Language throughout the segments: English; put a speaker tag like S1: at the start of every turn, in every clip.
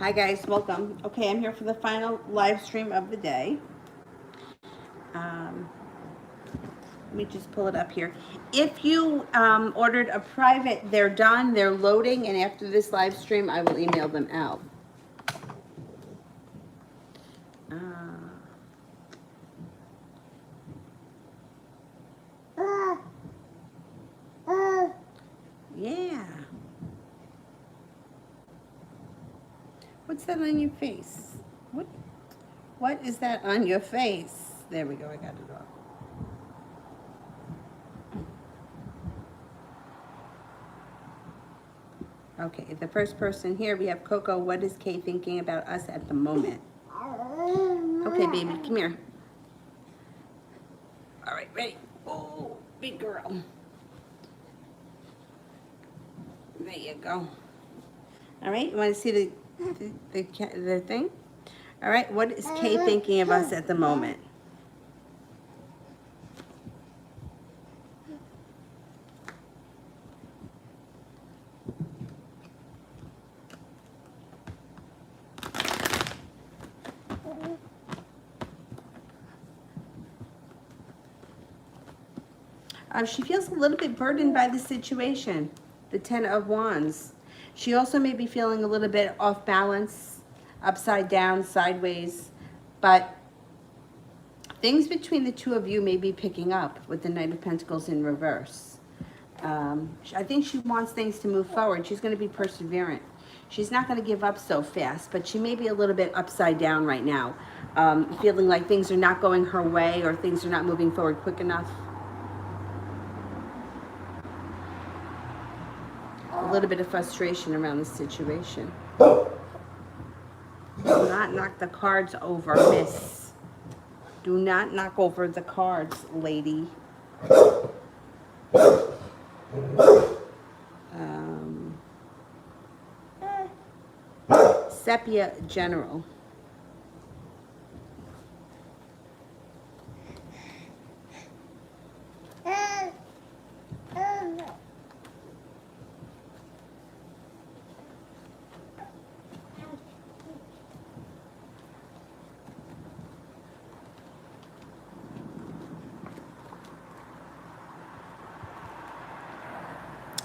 S1: Hi guys, welcome. Okay, I'm here for the final live stream of the day. Let me just pull it up here. If you ordered a private, they're done, they're loading, and after this live stream, I will email them out. Yeah. What's that on your face? What is that on your face? There we go, I got it off. Okay, the first person here, we have Coco. What is Kay thinking about us at the moment? Okay, baby, come here. All right, ready? Oh, big girl. There you go. All right, you want to see the thing? All right, what is Kay thinking of us at the moment? She feels a little bit burdened by the situation, the Ten of Wands. She also may be feeling a little bit off balance, upside down, sideways, but things between the two of you may be picking up with the Knight of Pentacles in reverse. I think she wants things to move forward. She's going to be perseverant. She's not going to give up so fast, but she may be a little bit upside down right now, feeling like things are not going her way or things are not moving forward quick enough. A little bit of frustration around the situation. Do not knock the cards over, miss. Do not knock over the cards, lady. Sepia General.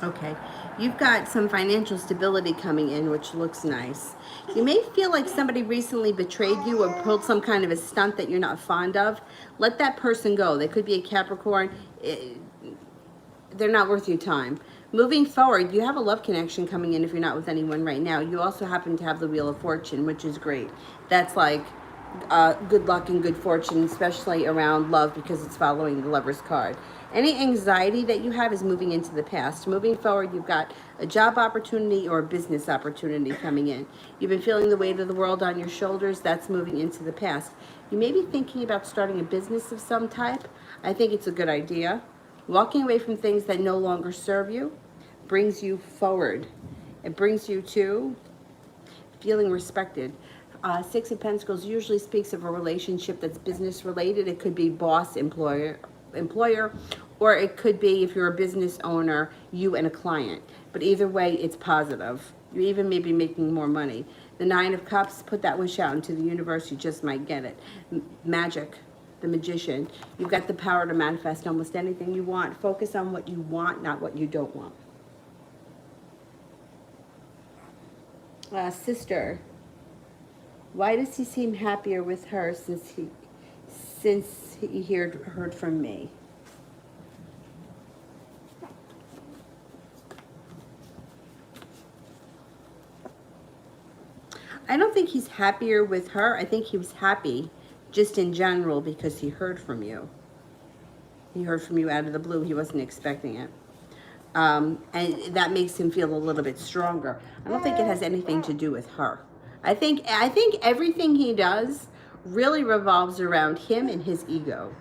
S1: Okay, you've got some financial stability coming in, which looks nice. You may feel like somebody recently betrayed you or pulled some kind of a stunt that you're not fond of. Let that person go. They could be a Capricorn. They're not worth your time. Moving forward, you have a love connection coming in if you're not with anyone right now. You also happen to have the Wheel of Fortune, which is great. That's like good luck and good fortune, especially around love because it's following the Lover's card. Any anxiety that you have is moving into the past. Moving forward, you've got a job opportunity or a business opportunity coming in. You've been feeling the weight of the world on your shoulders. That's moving into the past. You may be thinking about starting a business of some type. I think it's a good idea. Walking away from things that no longer serve you brings you forward. It brings you to feeling respected. Six of Pentacles usually speaks of a relationship that's business related. It could be boss, employer, or it could be, if you're a business owner, you and a client. But either way, it's positive. You even may be making more money. The Nine of Cups, put that wish out into the universe. You just might get it. Magic, the Magician. You've got the power to manifest almost anything you want. Focus on what you want, not what you don't want. Sister, why does he seem happier with her since he heard from me? I don't think he's happier with her. I think he was happy just in general because he heard from you. He heard from you out of the blue. He wasn't expecting it. And that makes him feel a little bit stronger. I don't think it has anything to do with her. I think everything he does really revolves around him and his ego.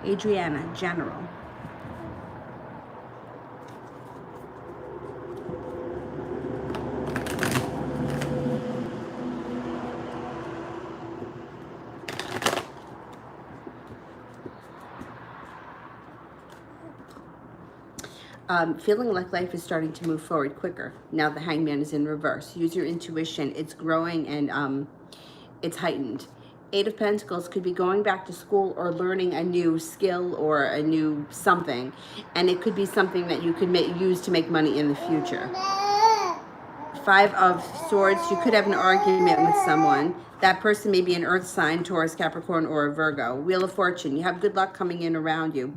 S1: Adriana, General. Feeling like life is starting to move forward quicker. Now the Hangman is in reverse. Use your intuition. It's growing and it's heightened. Eight of Pentacles could be going back to school or learning a new skill or a new something. And it could be something that you could use to make money in the future. Five of Swords, you could have an argument with someone. That person may be an Earth sign, Taurus, Capricorn, or a Virgo. Wheel of Fortune, you have good luck coming in around you.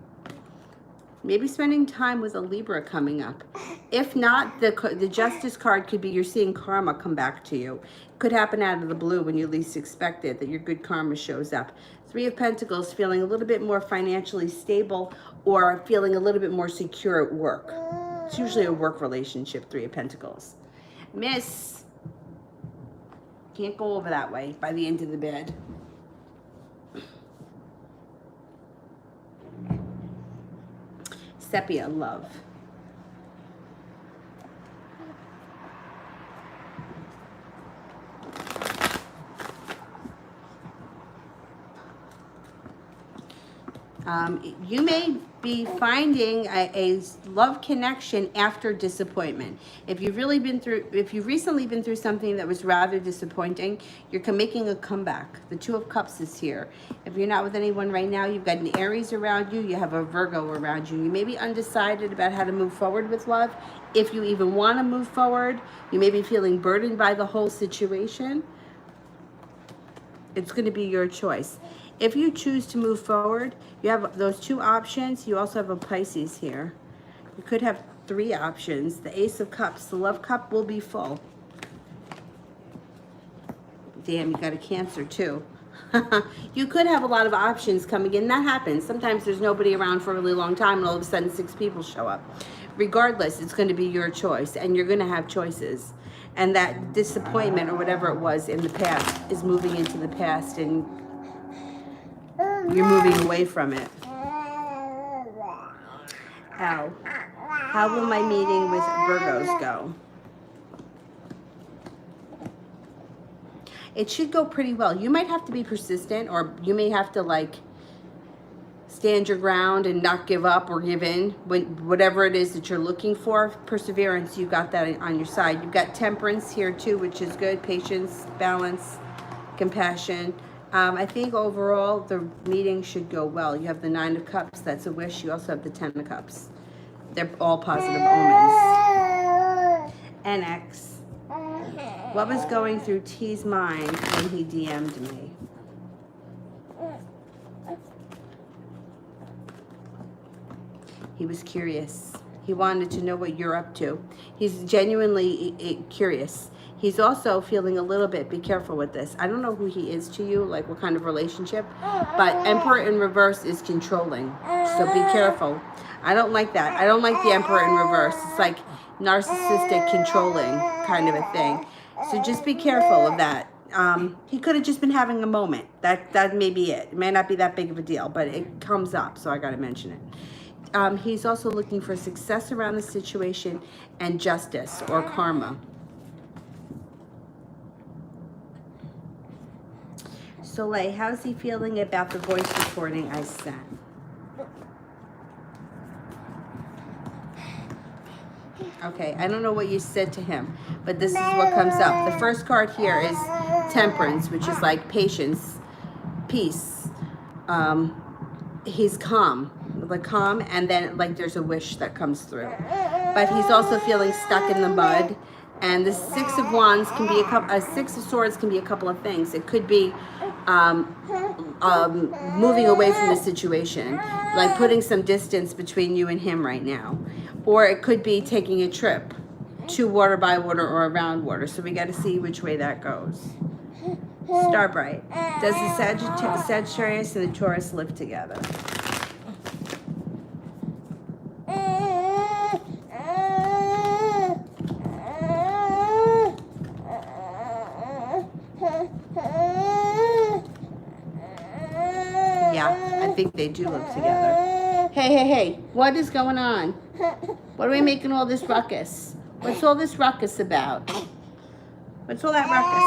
S1: Maybe spending time with a Libra coming up. If not, the Justice card could be you're seeing karma come back to you. It could happen out of the blue when you least expect it, that your good karma shows up. Three of Pentacles, feeling a little bit more financially stable or feeling a little bit more secure at work. It's usually a work relationship, Three of Pentacles. Miss, can't go over that way by the end of the bed. Sepia, love. You may be finding a love connection after disappointment. If you've recently been through something that was rather disappointing, you're making a comeback. The Two of Cups is here. If you're not with anyone right now, you've got an Aries around you, you have a Virgo around you. You may be undecided about how to move forward with love. If you even want to move forward, you may be feeling burdened by the whole situation. It's going to be your choice. If you choose to move forward, you have those two options. You also have a Pisces here. You could have three options. The Ace of Cups, the love cup will be full. Damn, you got a Cancer too. You could have a lot of options coming in. That happens. Sometimes there's nobody around for a really long time and all of a sudden 6 people show up. Regardless, it's going to be your choice and you're going to have choices. And that disappointment or whatever it was in the past is moving into the past and you're moving away from it. Ow. How will my meeting with Virgos go? It should go pretty well. You might have to be persistent, or you may have to like stand your ground and not give up or give in when whatever it is that you're looking for. Perseverance, you got that on your side. You've got Temperance here too, which is good. Patience, balance, compassion. I think overall the meeting should go well. You have the 9 of Cups, that's a wish. You also have the 10 of Cups. They're all positive omens. NX. What was going through T's mind when he DM'd me? He was curious. He wanted to know what you're up to. He's genuinely curious. He's also feeling a little bit, be careful with this. I don't know who he is to you, like what kind of relationship, but Emperor in reverse is controlling. So be careful. I don't like that. I don't like the Emperor in reverse. It's like narcissistic, controlling kind of a thing. So just be careful of that. He could have just been having a moment. That may be it. It may not be that big of a deal, but it comes up, so I got to mention it. He's also looking for success around the situation and justice or karma. Soleil, how's he feeling about the voice recording I sent? Okay, I don't know what you said to him, but this is what comes up. The first card here is Temperance, which is like patience, peace. He's calm, and then like there's a wish that comes through. But he's also feeling stuck in the mud. And the Six of Wands can be Six of Swords can be a couple of things. It could be moving away from the situation, like putting some distance between you and him right now. Or it could be taking a trip to water, by water, or around water. So we got to see which way that goes. Starbright. Does the Sagittarius and the Taurus live together? Yeah, I think they do live together. Hey, what is going on? What are we making all this ruckus? What's all this ruckus about? What's all that ruckus?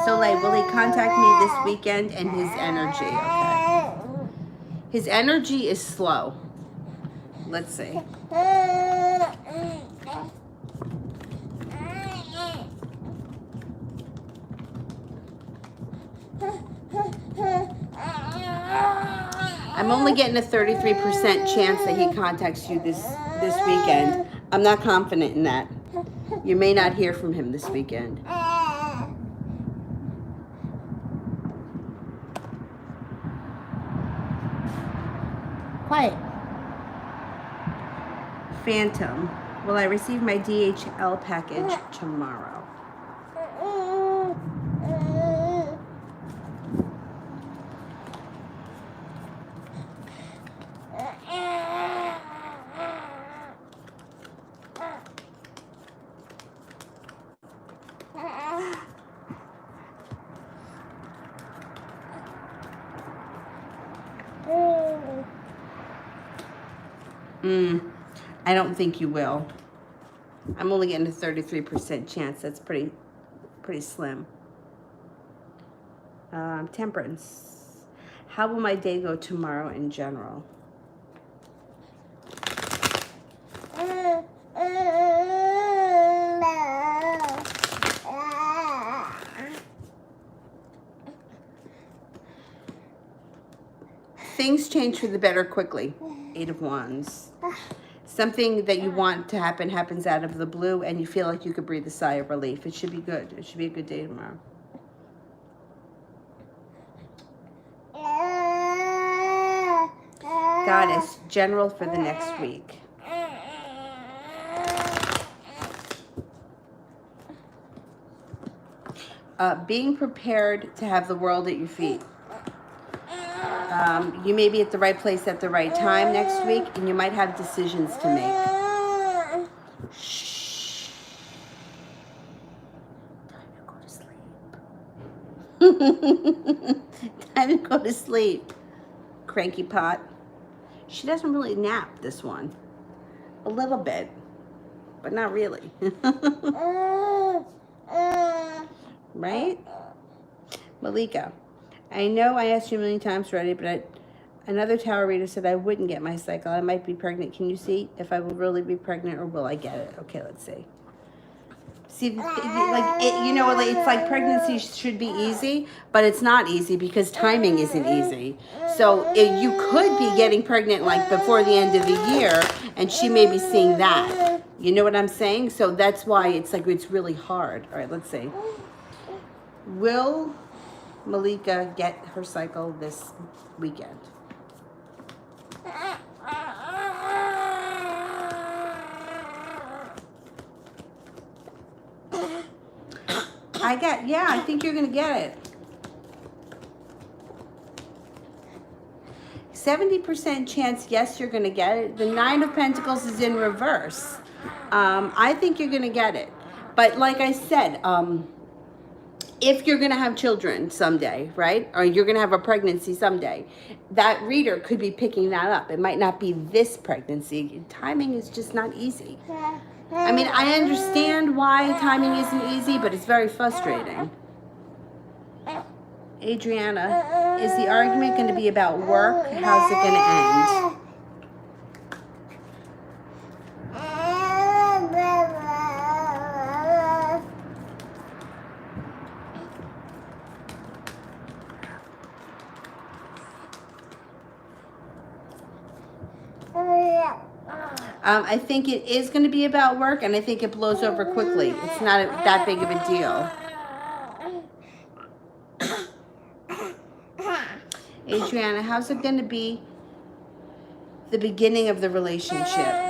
S1: Soleil, will he contact me this weekend? And his energy, okay. His energy is slow. Let's see. I'm only getting a 33% chance that he contacts you this weekend. I'm not confident in that. You may not hear from him this weekend. Quiet. Phantom. Will I receive my DHL package tomorrow? I don't think you will. I'm only getting a 33% chance. That's pretty slim. Temperance. How will my day go tomorrow in general? Things change for the better quickly. 8 of Wands. Something that you want to happen happens out of the blue, and you feel like you could breathe a sigh of relief. It should be good. It should be a good day tomorrow. Goddess, general for the next week. Being prepared to have the world at your feet. You may be at the right place at the right time next week, and you might have decisions to make. Shh. Time to go to sleep. Time to go to sleep. Cranky pot. She doesn't really nap, this one. A little bit, but not really. Right? Malika. I know I asked you a million times already, but another tarot reader said I wouldn't get my cycle. I might be pregnant. Can you see if I will really be pregnant or will I get it? Okay, let's see. See, like it's like pregnancy should be easy, but it's not easy because timing isn't easy. So you could be getting pregnant like before the end of the year, and she may be seeing that. You know what I'm saying? So that's why it's like it's really hard. All right, let's see. Will Malika get her cycle this weekend? I think you're gonna get it. 70% chance, yes, you're gonna get it. The 9 of Pentacles is in reverse. I think you're gonna get it. But like I said, if you're going to have children someday, right? Or you're going to have a pregnancy someday, that reader could be picking that up. It might not be this pregnancy. Timing is just not easy. I mean, I understand why timing isn't easy, but it's very frustrating. Adriana, is the argument going to be about work? How's it going to end? I think it is going to be about work, and I think it blows over quickly. It's not that big of a deal. Adriana, how's it going to be the beginning of the relationship?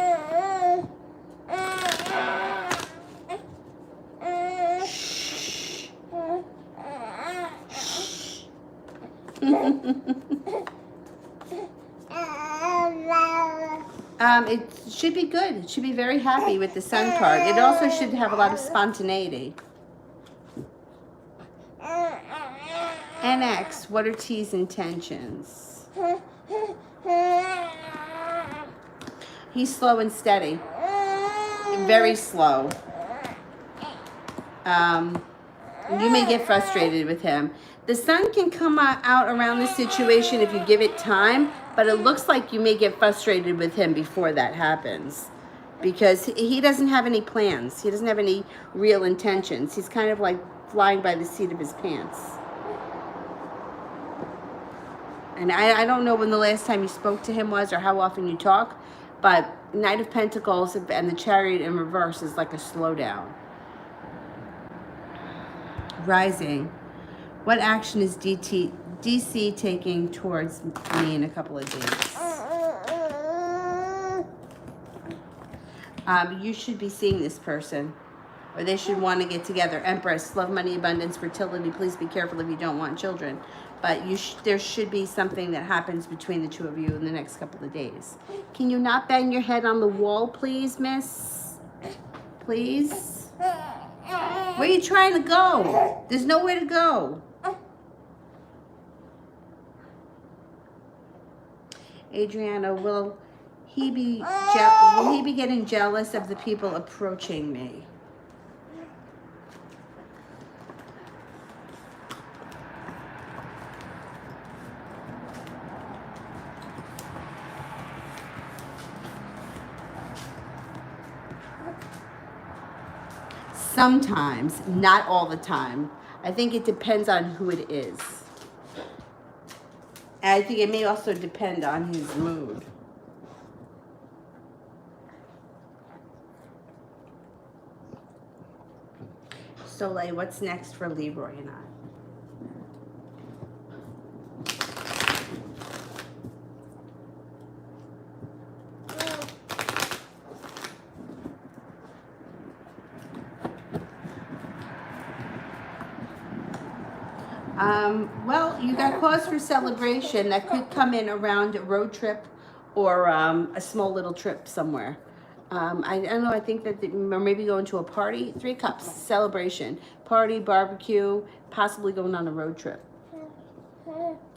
S1: It should be good. It should be very happy with the Sun card. It also should have a lot of spontaneity. NX, what are T's intentions? He's slow and steady. Very slow. You may get frustrated with him. The Sun can come out around this situation if you give it time, But it looks like you may get frustrated with him before that happens, because he doesn't have any plans. He doesn't have any real intentions. He's kind of like flying by the seat of his pants. And I don't know when the last time you spoke to him was or how often you talk, but Knight of Pentacles and the Chariot in reverse is like a slowdown. Rising. What action is DC taking towards me in a couple of days? You should be seeing this person, or they should want to get together. Empress, love, money, abundance, fertility. Please be careful if you don't want children. But there should be something that happens between the two of you in the next couple of days. Can you not bang your head on the wall, please, miss? Please? Where are you trying to go? There's nowhere to go. Adriana, will he be getting jealous of the people approaching me? Sometimes, not all the time. I think it depends on who it is. And I think it may also depend on his mood. Soleil, what's next for Leroy and I? Well, you got cause for celebration that could come in around a road trip or a small little trip somewhere. I don't know, I think that or maybe going to a party. 3 cups, celebration, party, barbecue, possibly going on a road trip.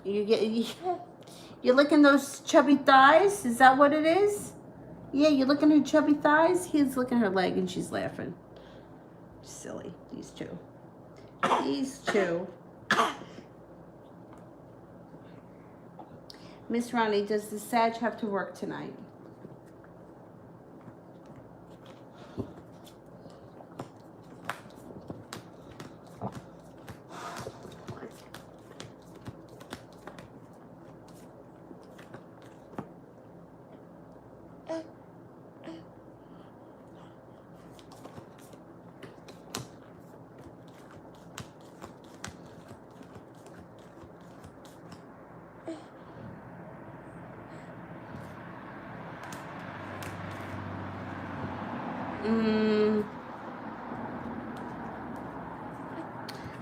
S1: You're licking those chubby thighs? Is that what it is? Yeah, you're looking at her chubby thighs? He's looking at her leg and she's laughing. Silly, these two. These two. Miss Ronnie, does the Sag have to work tonight?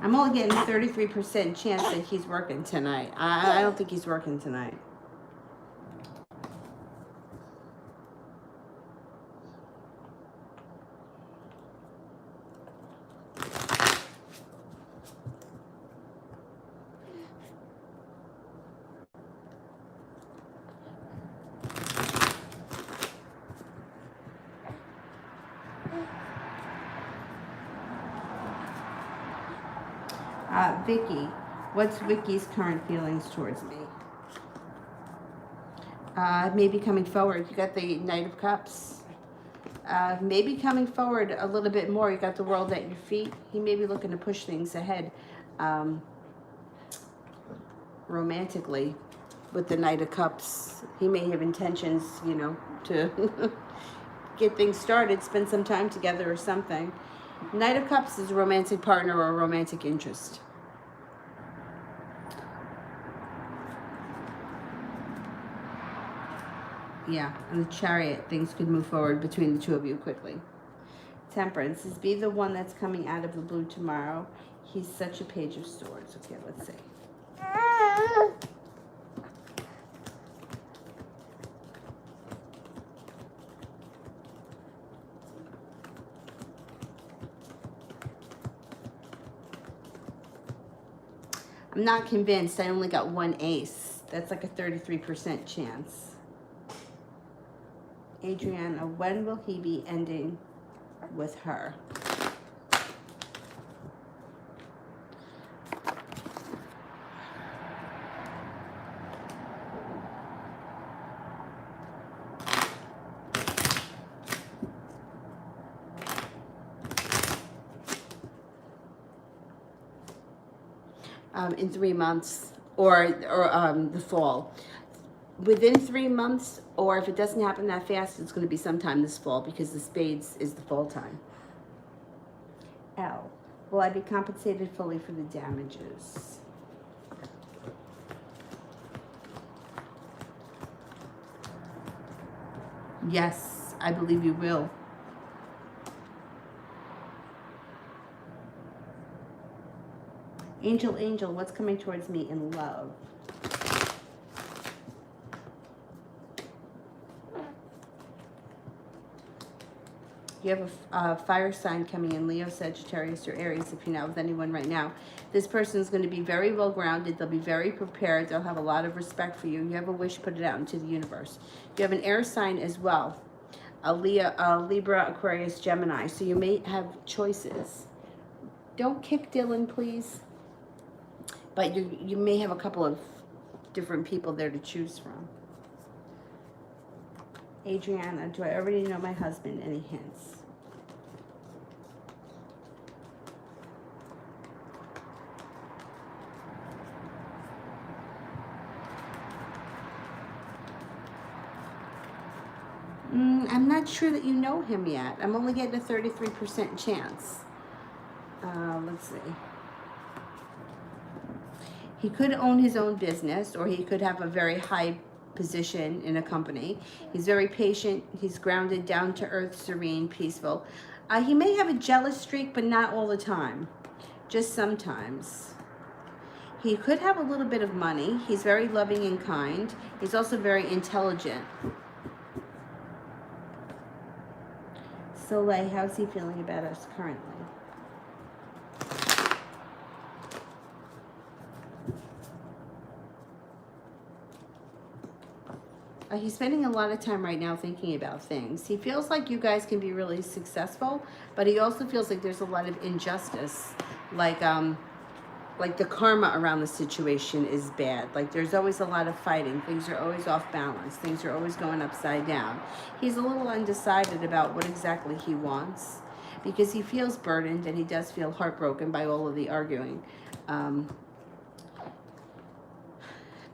S1: I'm only getting 33% chance that he's working tonight. I don't think he's working tonight. Vicky, what's Vicky's current feelings towards me? Maybe coming forward. You got the Knight of Cups. Maybe coming forward a little bit more. You got the world at your feet. He may be looking to push things ahead romantically with the Knight of Cups. He may have intentions, you know, to get things started, spend some time together or something. Knight of Cups is a romantic partner or a romantic interest. Yeah, and the Chariot, things could move forward between the two of you quickly. Temperance, is be the one that's coming out of the blue tomorrow. He's such a Page of Swords. Okay, let's see. I'm not convinced. I only got 1 ace. That's like a 33% chance. Adriana, when will he be ending with her? in 3 months, or the fall. Within 3 months, or if it doesn't happen that fast, it's going to be sometime this fall, because the spades is the fall time. L, will I be compensated fully for the damages? Yes, I believe you will. Angel, angel, what's coming towards me in love? You have a fire sign coming in, Leo, Sagittarius, or Aries, if you're not with anyone right now. This person is going to be very well grounded. They'll be very prepared. They'll have a lot of respect for you. You have a wish, put it out into the universe. You have an air sign as well, a Libra, Aquarius, Gemini. So you may have choices. Don't kick Dylan, please. But you may have a couple of different people there to choose from. Adriana, do I already know my husband? Any hints? I'm not sure that you know him yet. I'm only getting a 33% chance. Let's see. He could own his own business, or he could have a very high position in a company. He's very patient. He's grounded, down to earth, serene, peaceful. He may have a jealous streak, but not all the time, just sometimes. He could have a little bit of money. He's very loving and kind. He's also very intelligent. Soleil, how's he feeling about us currently? He's spending a lot of time right now thinking about things. He feels like you guys can be really successful, but he also feels like there's a lot of injustice. Like the karma around the situation is bad. Like there's always a lot of fighting. Things are always off balance. Things are always going upside down. He's a little undecided about what exactly he wants, because he feels burdened and he does feel heartbroken by all of the arguing.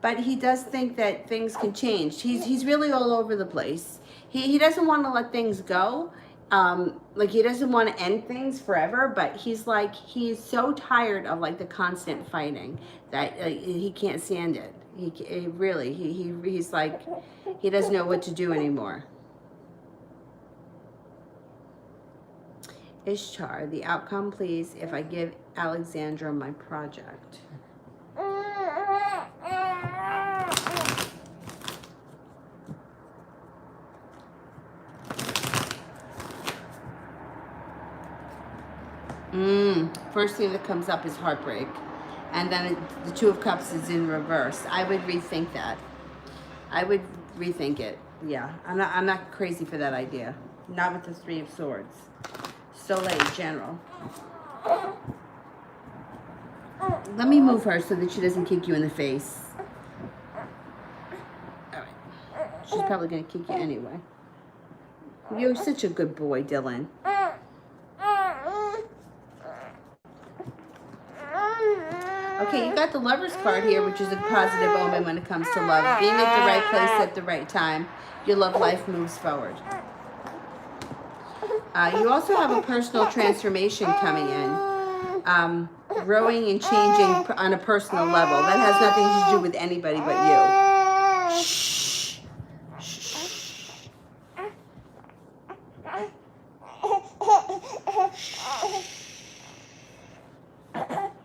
S1: But he does think that things can change. He's really all over the place. He doesn't want to let things go. Like he doesn't want to end things forever, but he's so tired of like the constant fighting that he can't stand it. He's like, he doesn't know what to do anymore. Ishtar, the outcome, please, if I give Alexandra my project. First thing that comes up is heartbreak. And then the Two of Cups is in reverse. I would rethink that. I would rethink it. Yeah, I'm not crazy for that idea. Not with the Three of Swords. Soleil, general. Let me move her so that she doesn't kick you in the face. All right. She's probably going to kick you anyway. You're such a good boy, Dylan. Okay, you got the Lover's card here, which is a positive omen when it comes to love. Being at the right place at the right time, your love life moves forward. You also have a personal transformation coming in. Growing and changing on a personal level. That has nothing to do with anybody but you. Shh. Shh.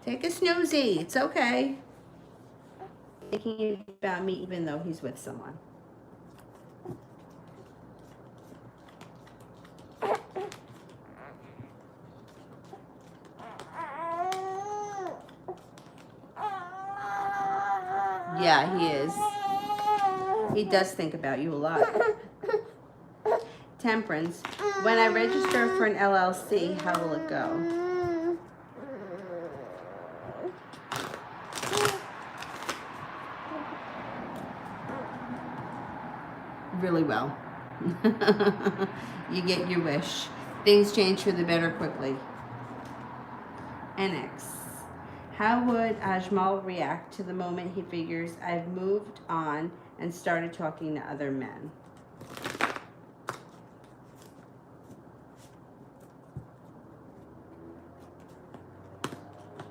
S1: Take a snoozy. It's okay. Thinking about me even though he's with someone. Yeah, he is. He does think about you a lot. Temperance. When I register for an LLC, how will it go? Really well. You get your wish. Things change for the better quickly. NX. How would Ajmal react to the moment he figures I've moved on and started talking to other men?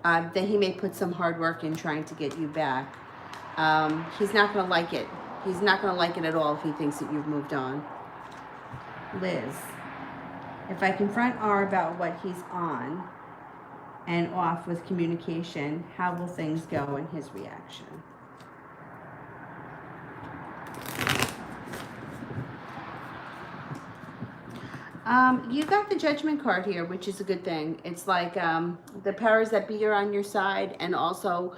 S1: Then he may put some hard work in trying to get you back. He's not going to like it. He's not going to like it at all if he thinks that you've moved on. Liz, if I confront R about what he's on and off with communication, how will things go in his reaction? You got the Judgment card here, which is a good thing. It's like the powers that be are on your side, and also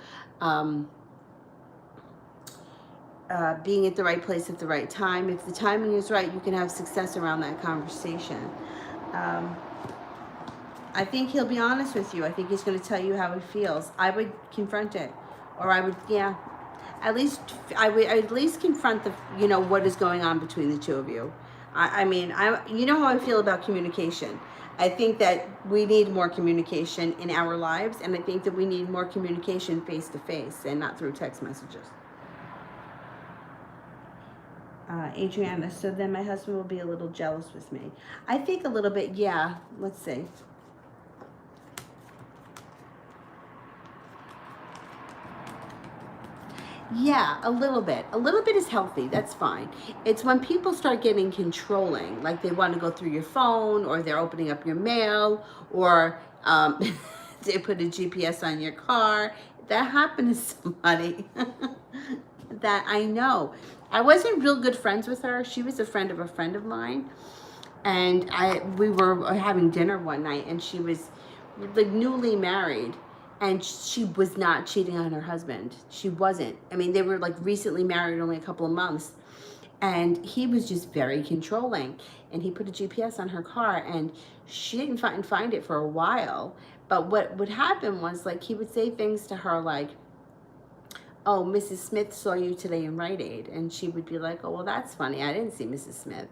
S1: being at the right place at the right time. If the timing is right, you can have success around that conversation. I think he'll be honest with you. I think he's going to tell you how he feels. I would confront it, or I would, yeah, at least I would at least confront the, what is going on between the two of you. I mean, you know how I feel about communication. I think that we need more communication in our lives, and I think that we need more communication face to face and not through text messages. Adriana, so then my husband will be a little jealous with me. I think a little bit, yeah. Let's see. Yeah, a little bit. A little bit is healthy. That's fine. It's when people start getting controlling, like they want to go through your phone, or they're opening up your mail, or they put a GPS on your car. That happened to somebody that I know. I wasn't real good friends with her. She was a friend of mine. And we were having dinner one night, and she was like newly married. And she was not cheating on her husband. She wasn't. I mean, they were like recently married, only a couple of months. And he was just very controlling. And he put a GPS on her car, and she didn't find it for a while. But what would happen was, like, he would say things to her like, oh, Mrs. Smith saw you today in Rite Aid. And she would be like, oh, well, that's funny. I didn't see Mrs. Smith.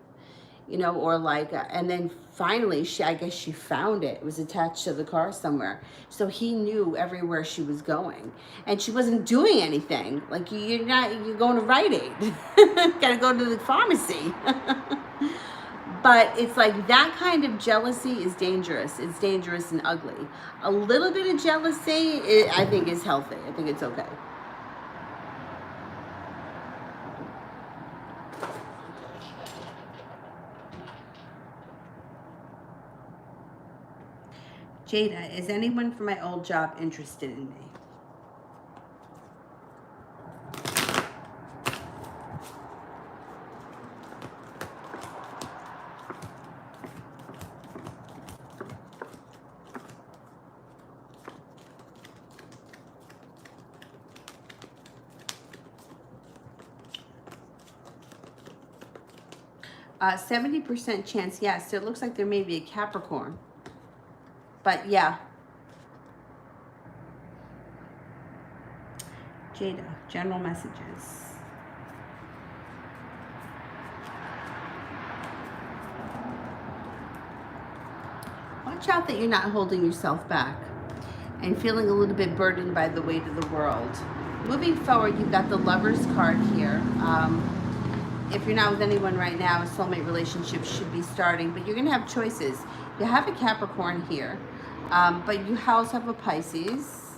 S1: Or like, and then finally, I guess she found it. It was attached to the car somewhere. So he knew everywhere she was going. And she wasn't doing anything. Like, you're going to Rite Aid. Gotta go to the pharmacy. But it's like that kind of jealousy is dangerous. It's dangerous and ugly. A little bit of jealousy, I think, is healthy. I think it's okay. Jada, is anyone from my old job interested in me? , 70% chance, yes. It looks like there may be a Capricorn. But yeah. Jada, general messages. Watch out that you're not holding yourself back and feeling a little bit burdened by the weight of the world. Moving forward, you've got the Lover's card here. If you're not with anyone right now, a soulmate relationship should be starting, but you're going to have choices. You have a Capricorn here, but you also have a Pisces.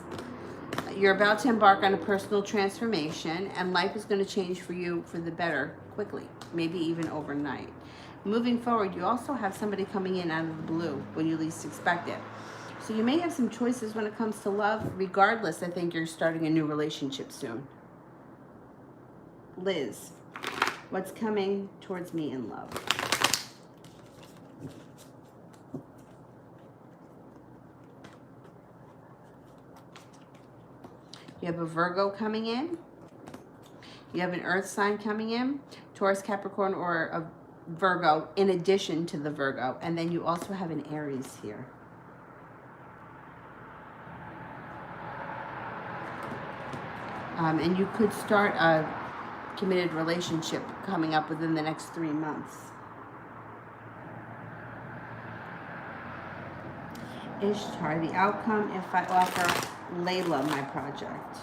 S1: You're about to embark on a personal transformation, and life is going to change for you for the better quickly, maybe even overnight. Moving forward, you also have somebody coming in out of the blue when you least expect it. So you may have some choices when it comes to love. Regardless, I think you're starting a new relationship soon. Liz, what's coming towards me in love? You have a Virgo coming in. You have an Earth sign coming in. Taurus, Capricorn, or a Virgo in addition to the Virgo. And then you also have an Aries here. And you could start a committed relationship coming up within the next 3 months. Ishtar, the outcome if I offer Layla, my project.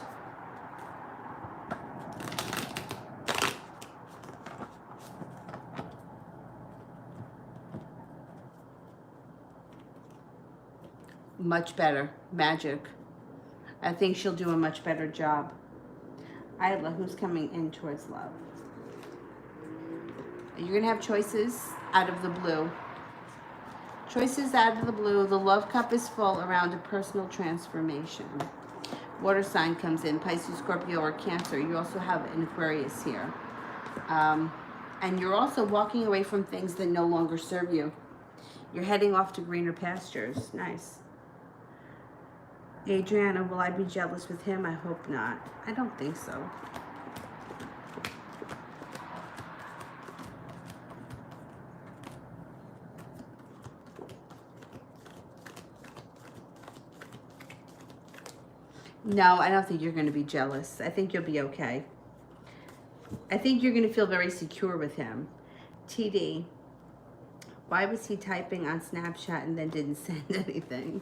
S1: Much better. Magic. I think she'll do a much better job. Isla, who's coming in towards love? You're going to have choices out of the blue. Choices out of the blue. The love cup is full around a personal transformation. Water sign comes in, Pisces, Scorpio, or Cancer. You also have an Aquarius here. And you're also walking away from things that no longer serve you. You're heading off to greener pastures. Nice. Adriana, will I be jealous with him? I hope not. I don't think so. No, I don't think you're going to be jealous. I think you'll be okay. I think you're going to feel very secure with him. TD, why was he typing on Snapchat and then didn't send anything?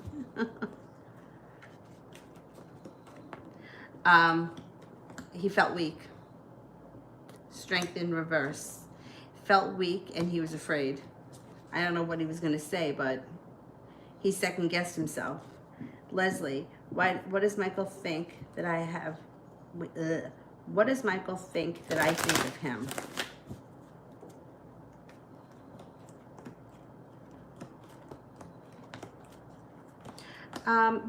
S1: He felt weak. Strength in reverse. Felt weak and he was afraid. I don't know what he was going to say, but he second-guessed himself. Leslie, what does Michael think that I have? What does Michael think that I think of him?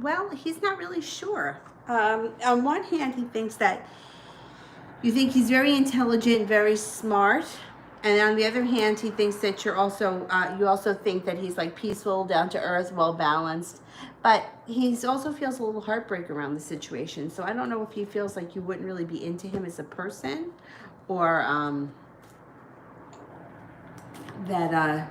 S1: Well, he's not really sure. On one hand, he thinks that you think he's very intelligent, very smart. And on the other hand, he thinks that you're also, you also think that he's like peaceful, down to earth, well balanced. But he also feels a little heartbreak around the situation. So I don't know if he feels like you wouldn't really be into him as a person, or that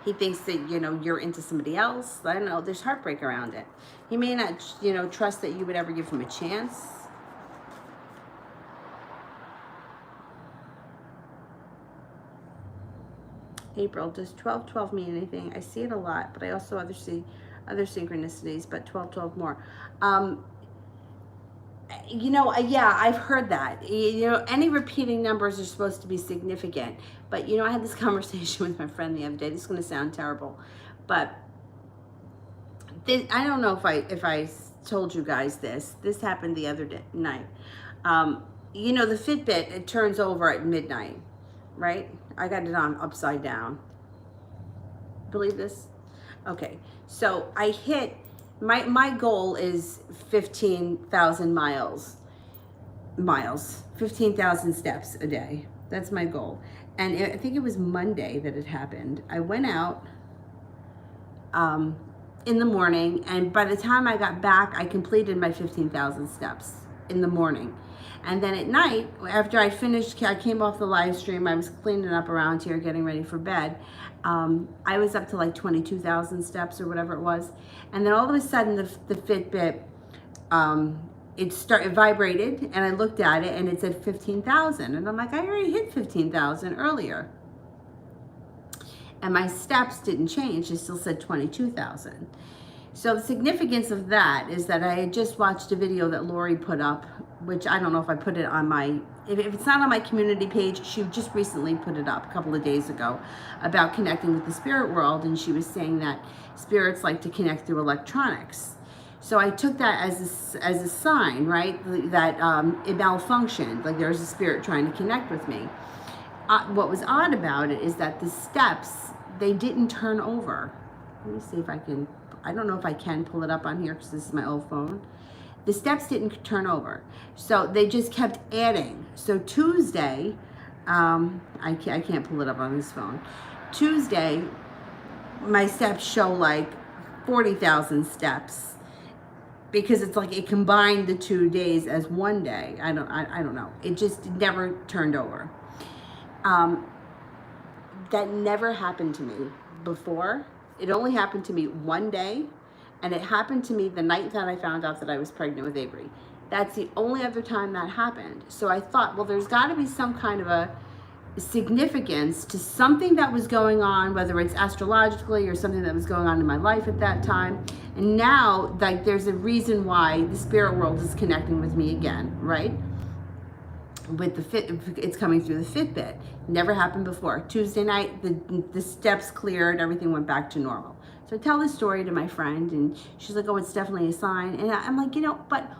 S1: he thinks that, you know, you're into somebody else. I don't know. There's heartbreak around it. He may not, you know, trust that you would ever give him a chance. April, does 12-12 mean anything? I see it a lot, but I also see other synchronicities, but 12-12 more. You know, yeah, I've heard that. You know, any repeating numbers are supposed to be significant. But, you know, I had this conversation with my friend the other day. This is going to sound terrible. But I don't know if I told you guys this. This happened the other night. You know, the Fitbit, it turns over at midnight, right? I got it on upside down. Believe this? Okay, so I hit, my goal is 15,000 miles, 15,000 steps a day. That's my goal. And I think it was Monday that it happened. I went out in the morning, and by the time I got back, I completed my 15,000 steps in the morning. And then at night, after I finished, I came off the live stream, I was cleaning up around here, getting ready for bed. I was up to like 22,000 steps or whatever it was. And then all of a sudden, the Fitbit, it vibrated, and I looked at it, and it said 15,000. And I'm like, I already hit 15,000 earlier. And my steps didn't change, it still said 22,000. So the significance of that is that I had just watched a video that Lori put up, which I don't know if I put it on my, if it's not on my community page, she just recently put it up a couple of days ago about connecting with the spirit world. And she was saying that spirits like to connect through electronics. So I took that as a sign, right, that it malfunctioned, like there's a spirit trying to connect with me. What was odd about it is that the steps, they didn't turn over. Let me see if I can, I don't know if I can pull it up on here because this is my old phone. The steps didn't turn over. So they just kept adding. So Tuesday, I can't pull it up on this phone. Tuesday, my steps show like 40,000 steps because it's like it combined the 2 days as one day. I don't know. It just never turned over. That never happened to me before. It only happened to me one day, and it happened to me the night that I found out that I was pregnant with Avery. That's the only other time that happened. So I thought, well, there's got to be some kind of a significance to something that was going on, whether it's astrologically or something that was going on in my life at that time. And now, like, there's a reason why the spirit world is connecting with me again, right? With the fit, it's coming through the Fitbit. Never happened before. Tuesday night, the steps cleared, everything went back to normal. So I tell this story to my friend, and she's like, "Oh, it's definitely a sign." And I'm like, but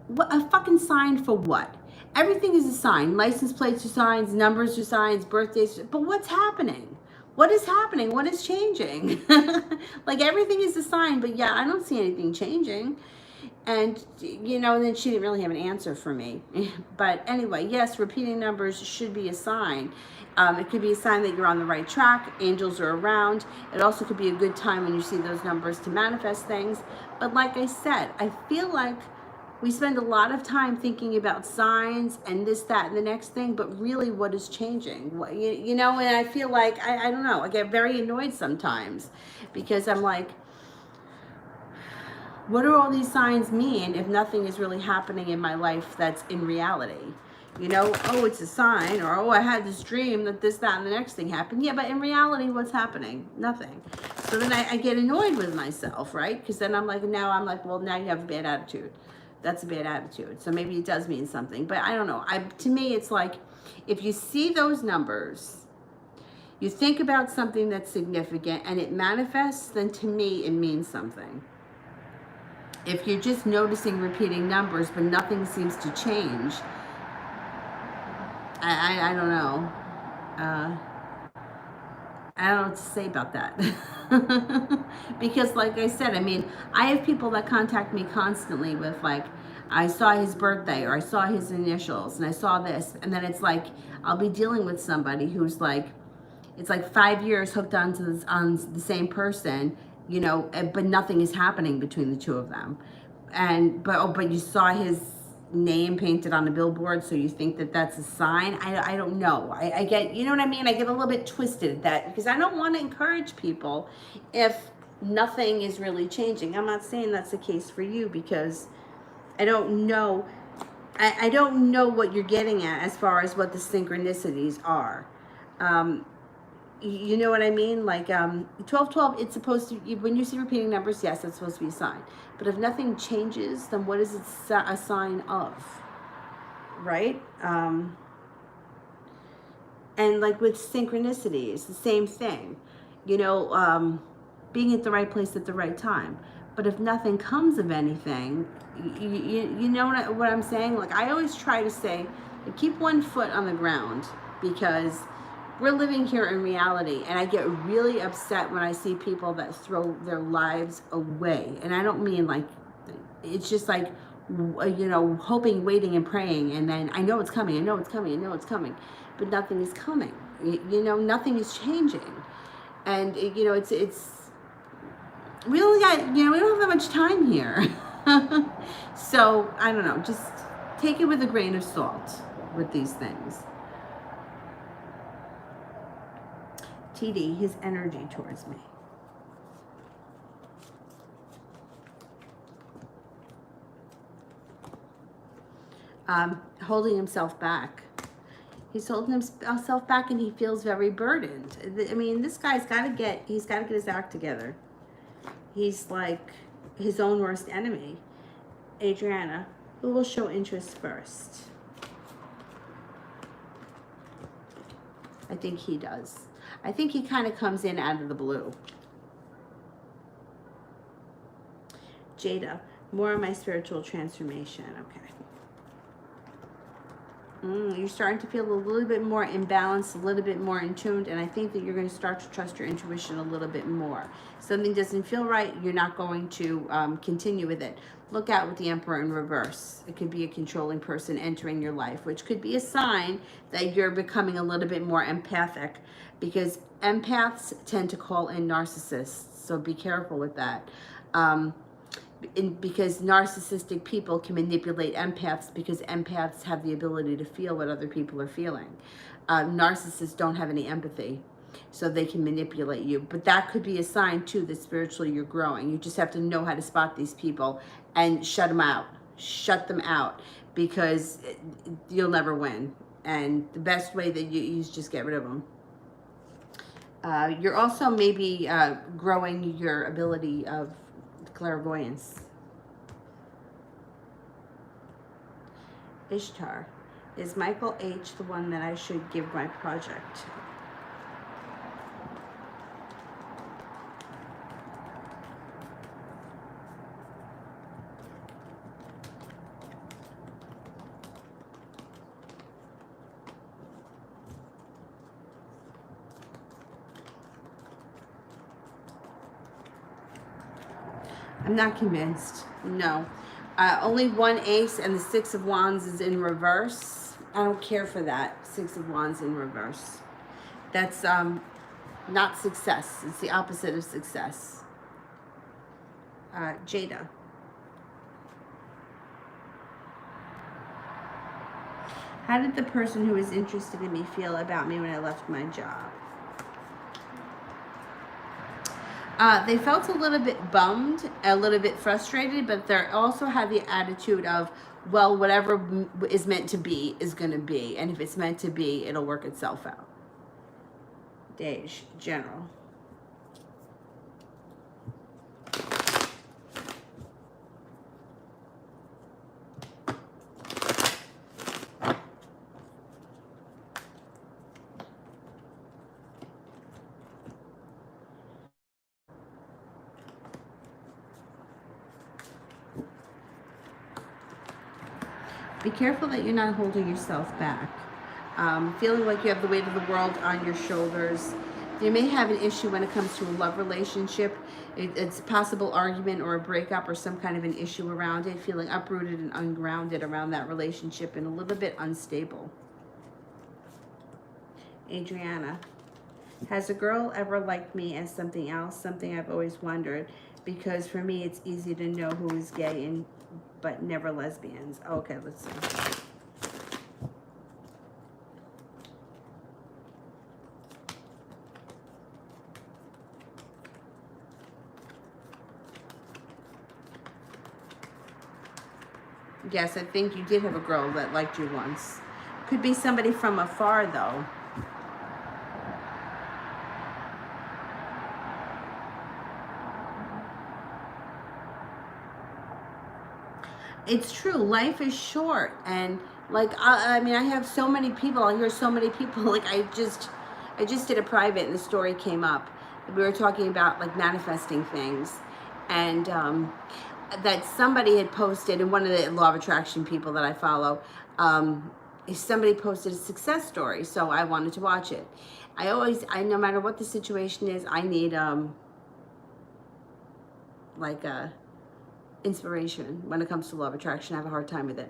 S1: what, a fucking sign for what? Everything is a sign. License plates are signs, numbers are signs, birthdays. But what's happening? What is happening? What is changing? Like, everything is a sign, but yeah, I don't see anything changing. And, then she didn't really have an answer for me. But anyway, yes, repeating numbers should be a sign. It could be a sign that you're on the right track. Angels are around. It also could be a good time when you see those numbers to manifest things. But like I said, I feel like we spend a lot of time thinking about signs and this, that, and the next thing, but really what is changing? And I feel like, I don't know, I get very annoyed sometimes because I'm like, what do all these signs mean if nothing is really happening in my life that's in reality? Oh, it's a sign, or, oh, I had this dream that this, that, and the next thing happened. Yeah, but in reality, what's happening? Nothing. So then I get annoyed with myself, right? Because then I'm like, well, now you have a bad attitude. That's a bad attitude. So maybe it does mean something. But I don't know. To me, it's like, if you see those numbers, you think about something that's significant, and it manifests, then to me, it means something. If you're just noticing repeating numbers, but nothing seems to change, I don't know. I don't know what to say about that. Because like I said, I have people that contact me constantly with like, I saw his birthday, or I saw his initials, and I saw this. And then it's like, I'll be dealing with somebody who's like, it's like 5 years hooked on the same person, but nothing is happening between the two of them. But you saw his name painted on a billboard, so you think that that's a sign. I don't know. I get, you know what I mean? I get a little bit twisted at that because I don't want to encourage people if nothing is really changing. I'm not saying that's the case for you because I don't know. I don't know what you're getting at as far as what the synchronicities are. You know what I mean? Like 1212, it's supposed to, when you see repeating numbers, yes, it's supposed to be a sign. But if nothing changes, then what is it a sign of? Right? And like with synchronicities, the same thing. Being at the right place at the right time. But if nothing comes of anything, you know what I'm saying? Like, I always try to say, keep one foot on the ground, because we're living here in reality, and I get really upset when I see people that throw their lives away. And I don't mean like, it's just like, hoping, waiting, and praying, and then I know it's coming, I know it's coming, but nothing is coming. Nothing is changing. And it's we only got, we don't have that much time here. So I don't know, just take it with a grain of salt with these things. TD, his energy towards me. Holding himself back. He's holding himself back, and he feels very burdened. This guy's got to get his act together. He's like his own worst enemy. Adriana, who will show interest first? I think he does. I think he kind of comes in out of the blue. Jada, more of my spiritual transformation. Okay. You're starting to feel a little bit more imbalanced, a little bit more in tuned, and I think that you're going to start to trust your intuition a little bit more. Something doesn't feel right, you're not going to continue with it. Look out with the Emperor in reverse. It could be a controlling person entering your life, which could be a sign that you're becoming a little bit more empathic, because empaths tend to call in narcissists, so be careful with that. Because narcissistic people can manipulate empaths, because empaths have the ability to feel what other people are feeling. Narcissists don't have any empathy, so they can manipulate you. But that could be a sign too that spiritually you're growing. You just have to know how to spot these people and shut them out. Shut them out, because you'll never win. And the best way that you use, just get rid of them. You're also maybe growing your ability of clairvoyance. Ishtar. Is Michael H. the one that I should give my project? I'm not convinced. No. Only one ace and the Six of Wands is in reverse. I don't care for that. Six of Wands in reverse. That's not success. It's the opposite of success. Jada. How did the person who was interested in me feel about me when I left my job? They felt a little bit bummed, a little bit frustrated, but they also had the attitude of, well, whatever is meant to be is going to be. And if it's meant to be, it'll work itself out. Dej, General. Be careful that you're not holding yourself back. Feeling like you have the weight of the world on your shoulders. You may have an issue when it comes to a love relationship. It's a possible argument or a breakup or some kind of an issue around it. Feeling uprooted and ungrounded around that relationship and a little bit unstable. Adriana. Has a girl ever liked me as something else? Something I've always wondered. Because for me, it's easy to know who is gay and but never lesbians. Okay, let's see. Yes, I think you did have a girl that liked you once. Could be somebody from afar, though. It's true. Life is short, and like I mean, I have so many people. I hear so many people. Like I just did a private, and the story came up. We were talking about like manifesting things, and that somebody had posted, and one of the law of attraction people that I follow, somebody posted a success story, so I wanted to watch it. No matter what the situation is, I need like a inspiration when it comes to law of attraction. I have a hard time with it.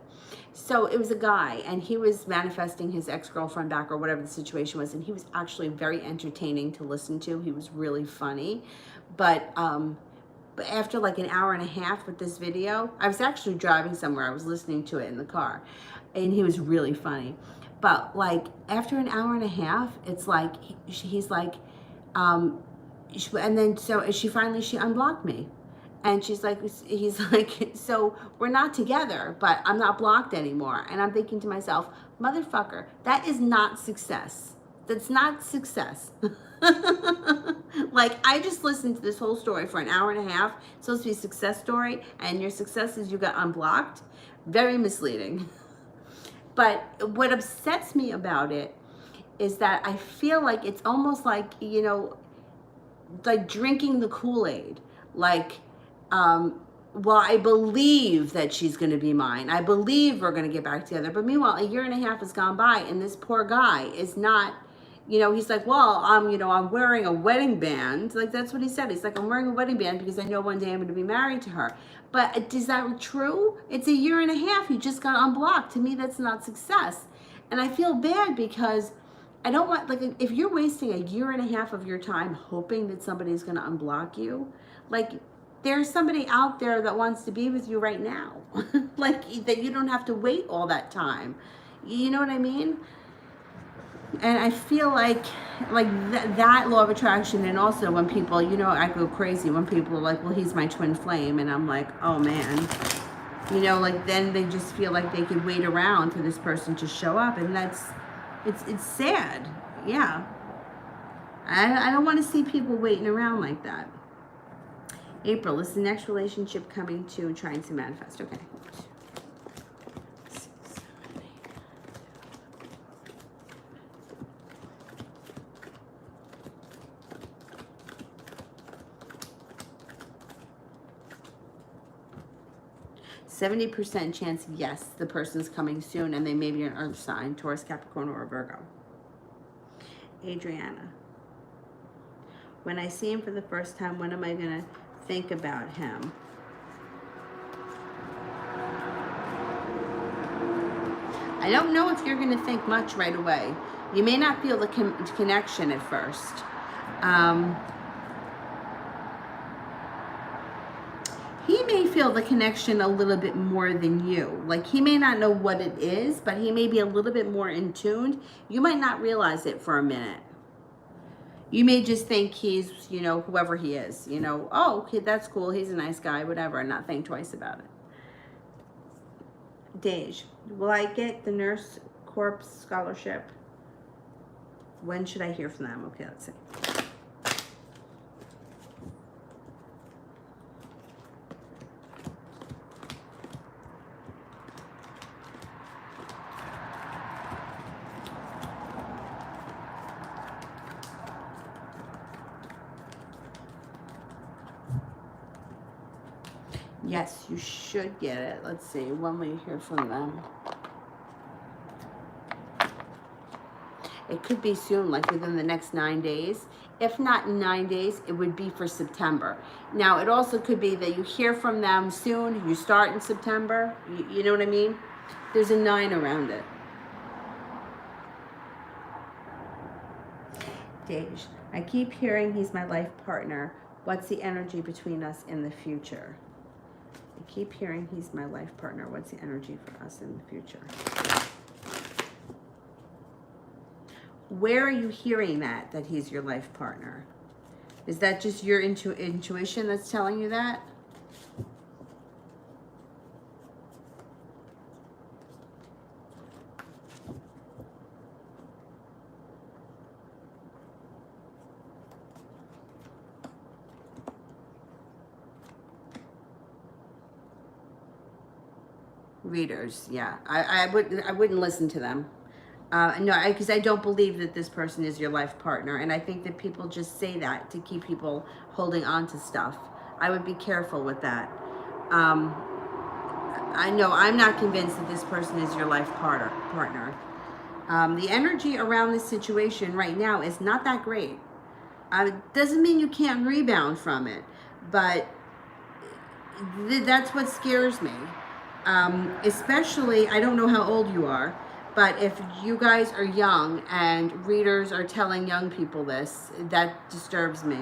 S1: So it was a guy, and he was manifesting his ex-girlfriend back, or whatever the situation was, and he was actually very entertaining to listen to. He was really funny, but after like an hour and a half with this video, I was actually driving somewhere, I was listening to it in the car, and he was really funny. But like after an hour and a half, it's like he's like and then so she unblocked me. And he's like, so we're not together, but I'm not blocked anymore. And I'm thinking to myself, motherfucker, that is not success. That's not success. Like, I just listened to this whole story for an hour and a half. It's supposed to be a success story, and your success is you got unblocked. Very misleading. But what upsets me about it is that I feel like it's almost like, you know, like drinking the Kool-Aid. Like, well, I believe that she's going to be mine. I believe we're going to get back together. But meanwhile, a year and a half has gone by, and this poor guy is not, you know, he's like, well, I'm wearing a wedding band. Like, that's what he said. He's like, I'm wearing a wedding band because I know one day I'm going to be married to her. But is that true? It's a year and a half. You just got unblocked. To me, that's not success. And I feel bad because I don't want, like, if you're wasting a year and a half of your time hoping that somebody's going to unblock you, like, there's somebody out there that wants to be with you right now. Like, that you don't have to wait all that time. You know what I mean? And I feel like that law of attraction, and also when people, you know, I go crazy when people are like, well, he's my twin flame. And I'm like, oh man. You know, like then they just feel like they could wait around for this person to show up. And that's It's sad. Yeah. I don't want to see people waiting around like that. April, is the next relationship coming to trying to manifest? Okay. 70% chance, yes, the person's coming soon, and they may be an earth sign, Taurus, Capricorn, or Virgo. Adriana, when I see him for the first time, when am I going to think about him? I don't know if you're going to think much right away. You may not feel the connection at first. He may feel the connection a little bit more than you. Like, he may not know what it is, but he may be a little bit more in tune. You might not realize it for a minute. You may just think he's, you know, whoever he is, you know, oh, okay, that's cool, he's a nice guy, whatever, and not think twice about it. Dej, will I get the Nurse Corps scholarship? When should I hear from them? Okay, let's see. Yes, you should get it. Let's see, when will you hear from them? It could be soon, like within the next 9 days. If not in 9 days, it would be for September. Now, it also could be that you hear from them soon, you start in September. You know what I mean? There's a 9 around it. Dej, I keep hearing he's my life partner. What's the energy between us in the future? I keep hearing he's my life partner. What's the energy for us in the future? Where are you hearing that he's your life partner? Is that just your intuition that's telling you that? Readers, yeah. I wouldn't listen to them. No, because I don't believe that this person is your life partner, and I think that people just say that to keep people holding on to stuff. I would be careful with that. I know I'm not convinced that this person is your life partner. The energy around this situation right now is not that great. It doesn't mean you can't rebound from it, but that's what scares me. Especially, I don't know how old you are, but if you guys are young and readers are telling young people this, that disturbs me,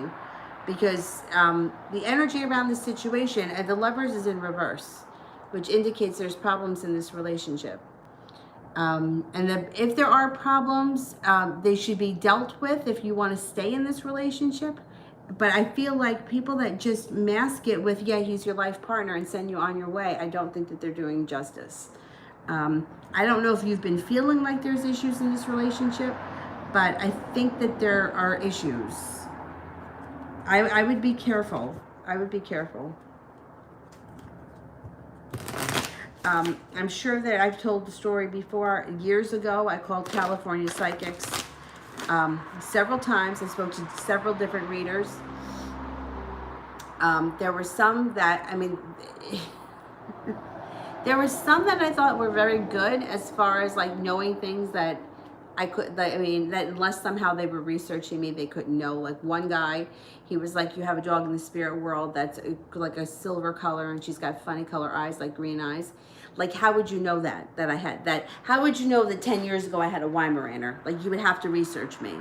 S1: because the energy around this situation, and the Lovers is in reverse, which indicates there's problems in this relationship. And if there are problems, they should be dealt with if you want to stay in this relationship. But I feel like people that just mask it with, yeah, he's your life partner, and send you on your way, I don't think that they're doing justice. I don't know if you've been feeling like there's issues in this relationship, but I think that there are issues. I would be careful. I would be careful. I'm sure that I've told the story before. Years ago, I called California Psychics several times. I spoke to several different readers. There were some that, I mean, there were some that I thought were very good as far as like knowing things that I could, that, I mean, that unless somehow they were researching me, they couldn't know. Like one guy, he was like, you have a dog in the spirit world that's like a silver color, and she's got funny color eyes, like green eyes. Like, how would you know that I had that? How would you know that 10 years ago I had a Weimaraner? Like, you would have to research me.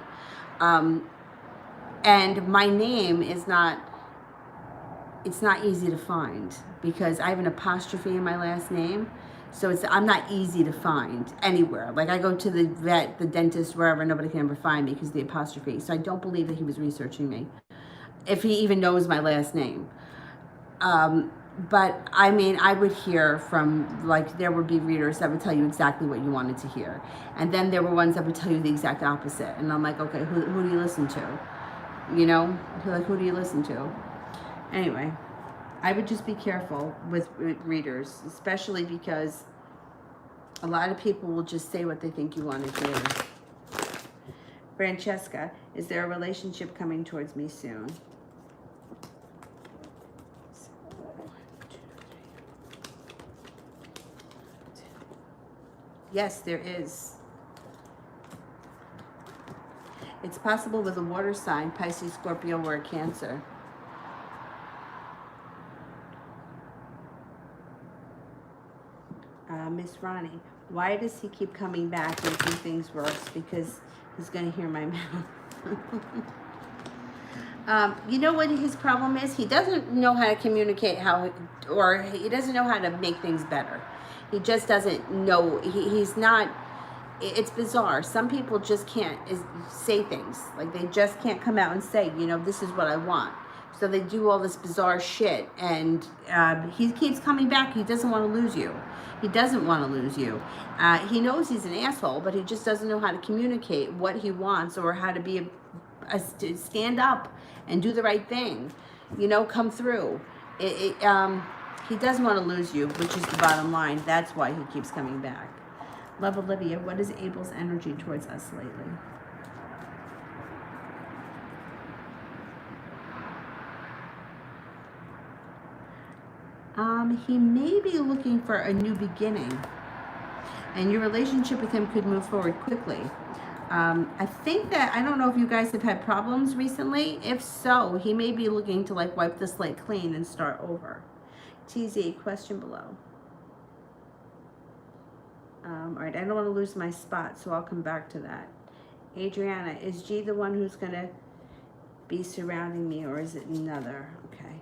S1: And my name is not, it's not easy to find because I have an apostrophe in my last name. So I'm not easy to find anywhere. Like, I go to the vet, the dentist, wherever, nobody can ever find me because of the apostrophe. So I don't believe that he was researching me, if he even knows my last name. But I mean, I would hear from, like, there would be readers that would tell you exactly what you wanted to hear. And then there were ones that would tell you the exact opposite. And I'm like, okay, who do you listen to? You know, like, who do you listen to? Anyway, I would just be careful with readers, especially because a lot of people will just say what they think you want to hear. Francesca, is there a relationship coming towards me soon? Yes, there is. It's possible with a water sign, Pisces, Scorpio, or a Cancer. Miss Ronnie, why does he keep coming back making things worse? Because he's going to hear my mouth. You know what his problem is? He doesn't know how to communicate or he doesn't know how to make things better. He just doesn't know. He's not. It's bizarre. Some people just can't say things. Like, they just can't come out and say, you know, this is what I want. So they do all this bizarre shit, and he keeps coming back. He doesn't want to lose you. He doesn't want to lose you. He knows he's an asshole, but he just doesn't know how to communicate what he wants, or how to be stand up and do the right thing. You know, come through. He doesn't want to lose you, which is the bottom line. That's why he keeps coming back. Love, Olivia, what is Abel's energy towards us lately? He may be looking for a new beginning, and your relationship with him could move forward quickly. I think that, I don't know if you guys have had problems recently. If so, he may be looking to, like, wipe the slate clean and start over. TZ, question below. All right, I don't want to lose my spot, so I'll come back to that. Adriana, is G the one who's going to be surrounding me, or is it another? Okay.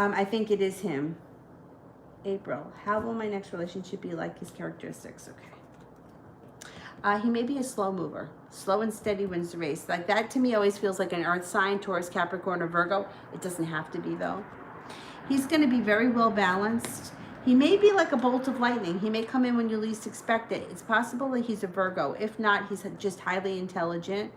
S1: I think it is him. April, how will my next relationship be like? His characteristics. Okay. He may be a slow mover. Slow and steady wins the race. Like, that to me always feels like an earth sign, Taurus, Capricorn, or Virgo. It doesn't have to be, though. He's going to be very well balanced. He may be like a bolt of lightning. He may come in when you least expect it. It's possible that he's a Virgo. If not, he's just highly intelligent.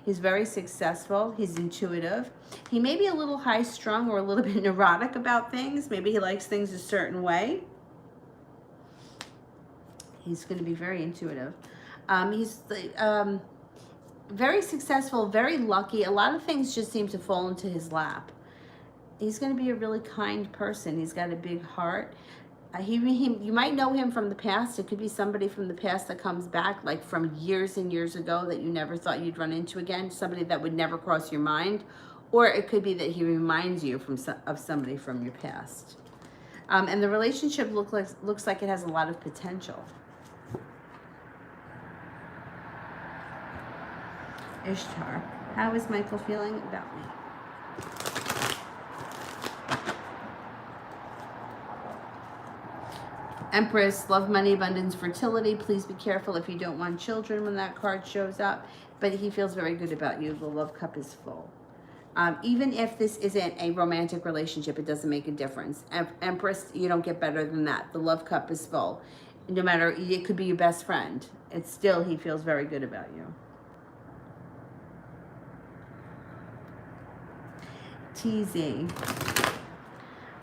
S1: He's very successful. He's intuitive. He may be a little high-strung or a little bit neurotic about things. Maybe he likes things a certain way. He's going to be very intuitive. He's very successful, very lucky. A lot of things just seem to fall into his lap. He's going to be a really kind person. He's got a big heart. You might know him from the past. It could be somebody from the past that comes back, like from years and years ago, that you never thought you'd run into again. Somebody that would never cross your mind. Or it could be that he reminds you of somebody from your past. And the relationship looks like it has a lot of potential. Ishtar, how is Michael feeling about me? Empress, love, money, abundance, fertility. Please be careful if you don't want children when that card shows up. But he feels very good about you. The love cup is full. Even if this isn't a romantic relationship, it doesn't make a difference. Empress, you don't get better than that. The love cup is full. No matter, it could be your best friend. It's still, he feels very good about you. TZ.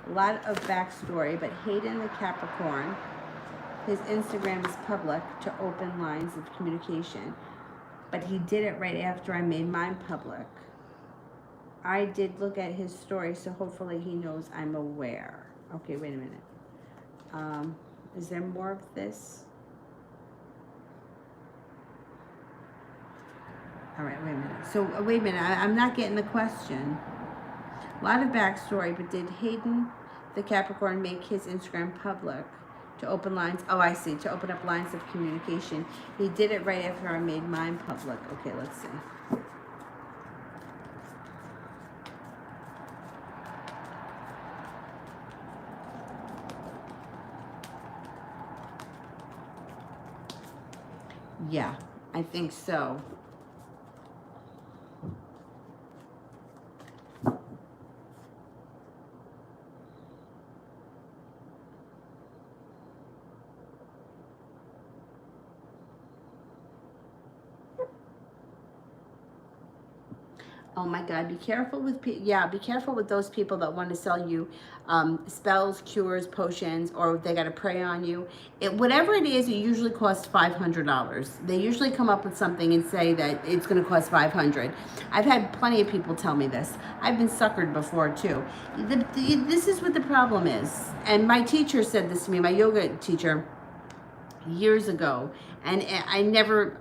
S1: A lot of backstory, but Hayden the Capricorn, his Instagram is public to open lines of communication, but he did it right after I made mine public. I did look at his story, so hopefully he knows I'm aware. Okay, wait a minute. Is there more of this? All right, wait a minute. So, wait a minute. I'm not getting the question. A lot of backstory, but did Hayden the Capricorn make his Instagram public to open lines? Oh, I see. To open up lines of communication. He did it right after I made mine public. Okay, let's see. Yeah, I think so. Oh my God, be careful with be careful with those people that want to sell you spells, cures, potions, or they got to prey on you. Whatever it is, it usually costs $500. They usually come up with something and say that it's going to cost 500. I've had plenty of people tell me this. I've been suckered before too. This is what the problem is. And my teacher said this to me, my yoga teacher, years ago, and I never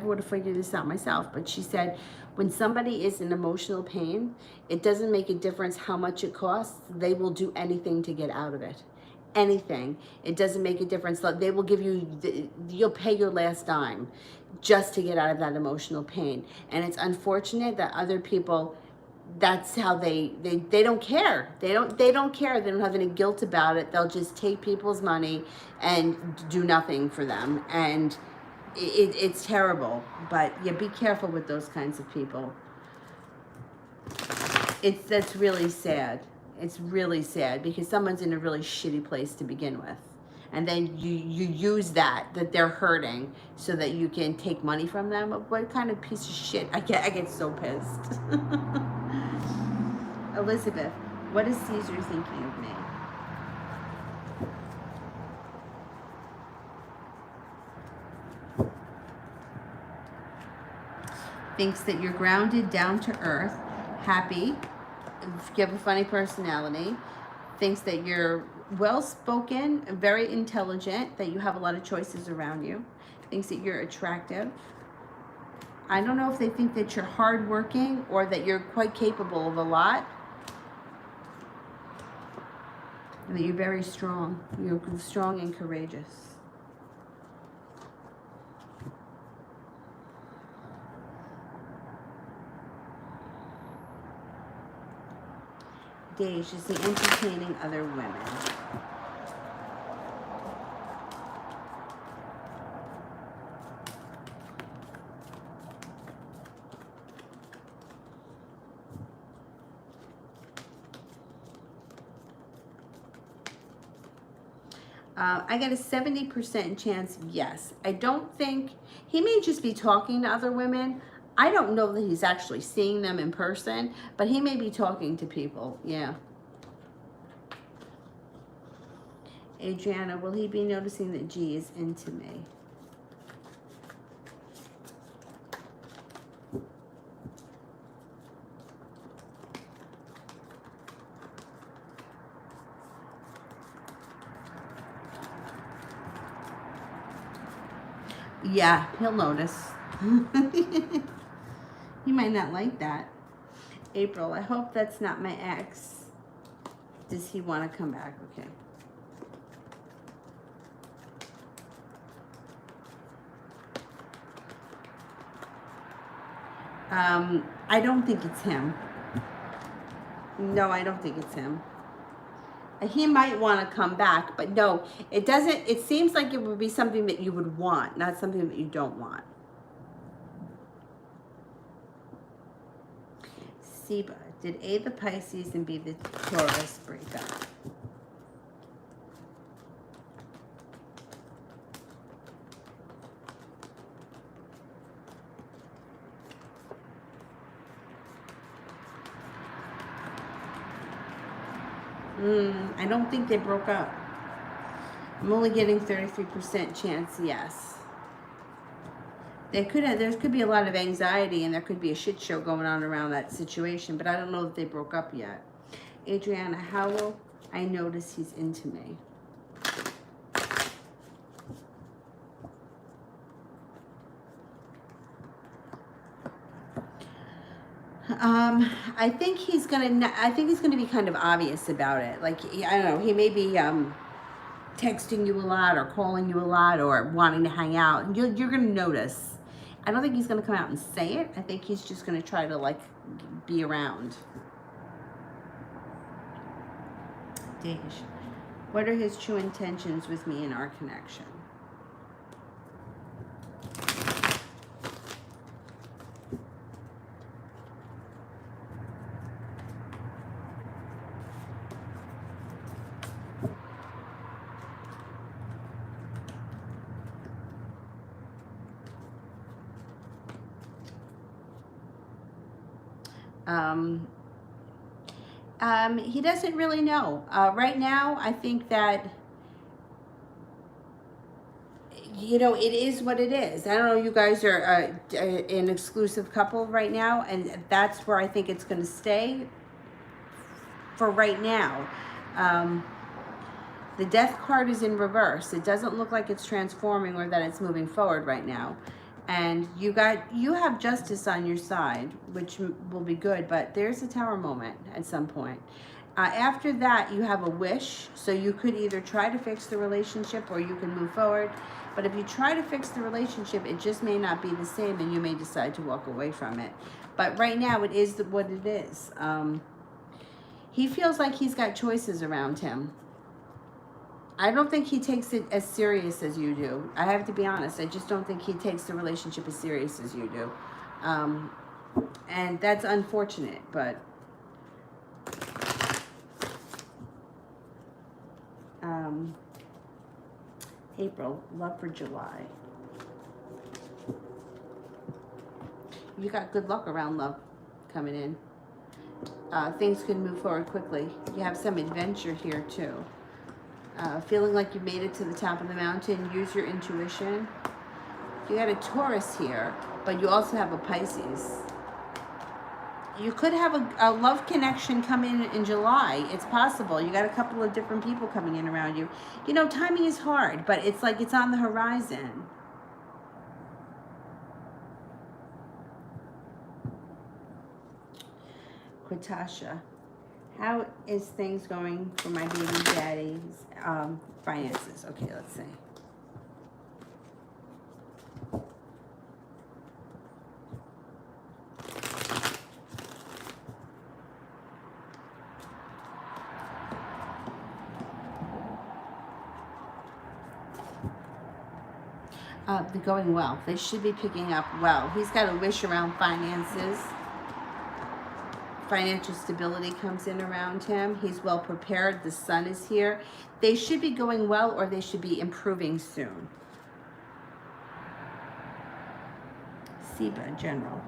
S1: would have figured this out myself, but she said when somebody is in emotional pain, it doesn't make a difference how much it costs. They will do anything to get out of it. Anything. It doesn't make a difference. They will give you, you'll pay your last dime just to get out of that emotional pain. And it's unfortunate that other people, that's how they don't care. They don't care. They don't have any guilt about it. They'll just take people's money and do nothing for them. And it's terrible. But yeah, be careful with those kinds of people. That's really sad. It's really sad because someone's in a really shitty place to begin with. And then you use that they're hurting so that you can take money from them. What kind of piece of shit? I get so pissed. Elizabeth, what is Caesar thinking of me? Thinks that you're grounded, down to earth, happy, you have a funny personality, thinks that you're well-spoken, very intelligent, that you have a lot of choices around you, thinks that you're attractive. I don't know if they think that you're hardworking or that you're quite capable of a lot. And that you're very strong. You're strong and courageous. Dej is the entertaining other women. I got a 70% chance of yes. I don't think, he may just be talking to other women. I don't know that he's actually seeing them in person, but he may be talking to people, yeah. Adriana, will he be noticing that G is into me? Yeah, he'll notice. He might not like that. April, I hope that's not my ex. Does he want to come back? Okay. I don't think it's him. No, I don't think it's him. He might want to come back, but no, it doesn't. It seems like it would be something that you would want, not something that you don't want. Seba, did A the Pisces and B the Taurus break up? I don't think they broke up. I'm only getting 33% chance yes. There could be a lot of anxiety and there could be a shit show going on around that situation, but I don't know that they broke up yet. Adriana, how will I notice he's into me? I think he's gonna be kind of obvious about it. Like, I don't know, he may be texting you a lot or calling you a lot or wanting to hang out. You're gonna notice. I don't think he's gonna come out and say it. I think he's just gonna try to like be around. Dej, what are his true intentions with me in our connection? Um, he doesn't really know. Right now, I think that, you know, it is what it is. I don't know, you guys are an exclusive couple right now, and that's where I think it's going to stay for right now. Um, the death card is in reverse. It doesn't look like it's transforming or that it's moving forward right now. And you have justice on your side, which will be good, but there's a tower moment at some point. After that, you have a wish, so you could either try to fix the relationship or you can move forward. But if you try to fix the relationship, it just may not be the same, and you may decide to walk away from it. But right now, it is what it is. He feels like he's got choices around him. I don't think he takes it as serious as you do. I have to be honest. I just don't think he takes the relationship as serious as you do. And that's unfortunate, but April, love for July. You got good luck around love coming in. Things can move forward quickly. You have some adventure here too. Feeling like you made it to the top of the mountain. Use your intuition. You got a Taurus here, but you also have a Pisces. You could have a love connection come in July. It's possible. You got a couple of different people coming in around you. You know, timing is hard, but it's like it's on the horizon. Quatasha, how is things going for my baby daddy's finances? Okay, let's see. They're going well. They should be picking up well. He's got a wish around finances. Financial stability comes in around him. He's well prepared. The sun is here. They should be going well, or they should be improving soon. Seba, general.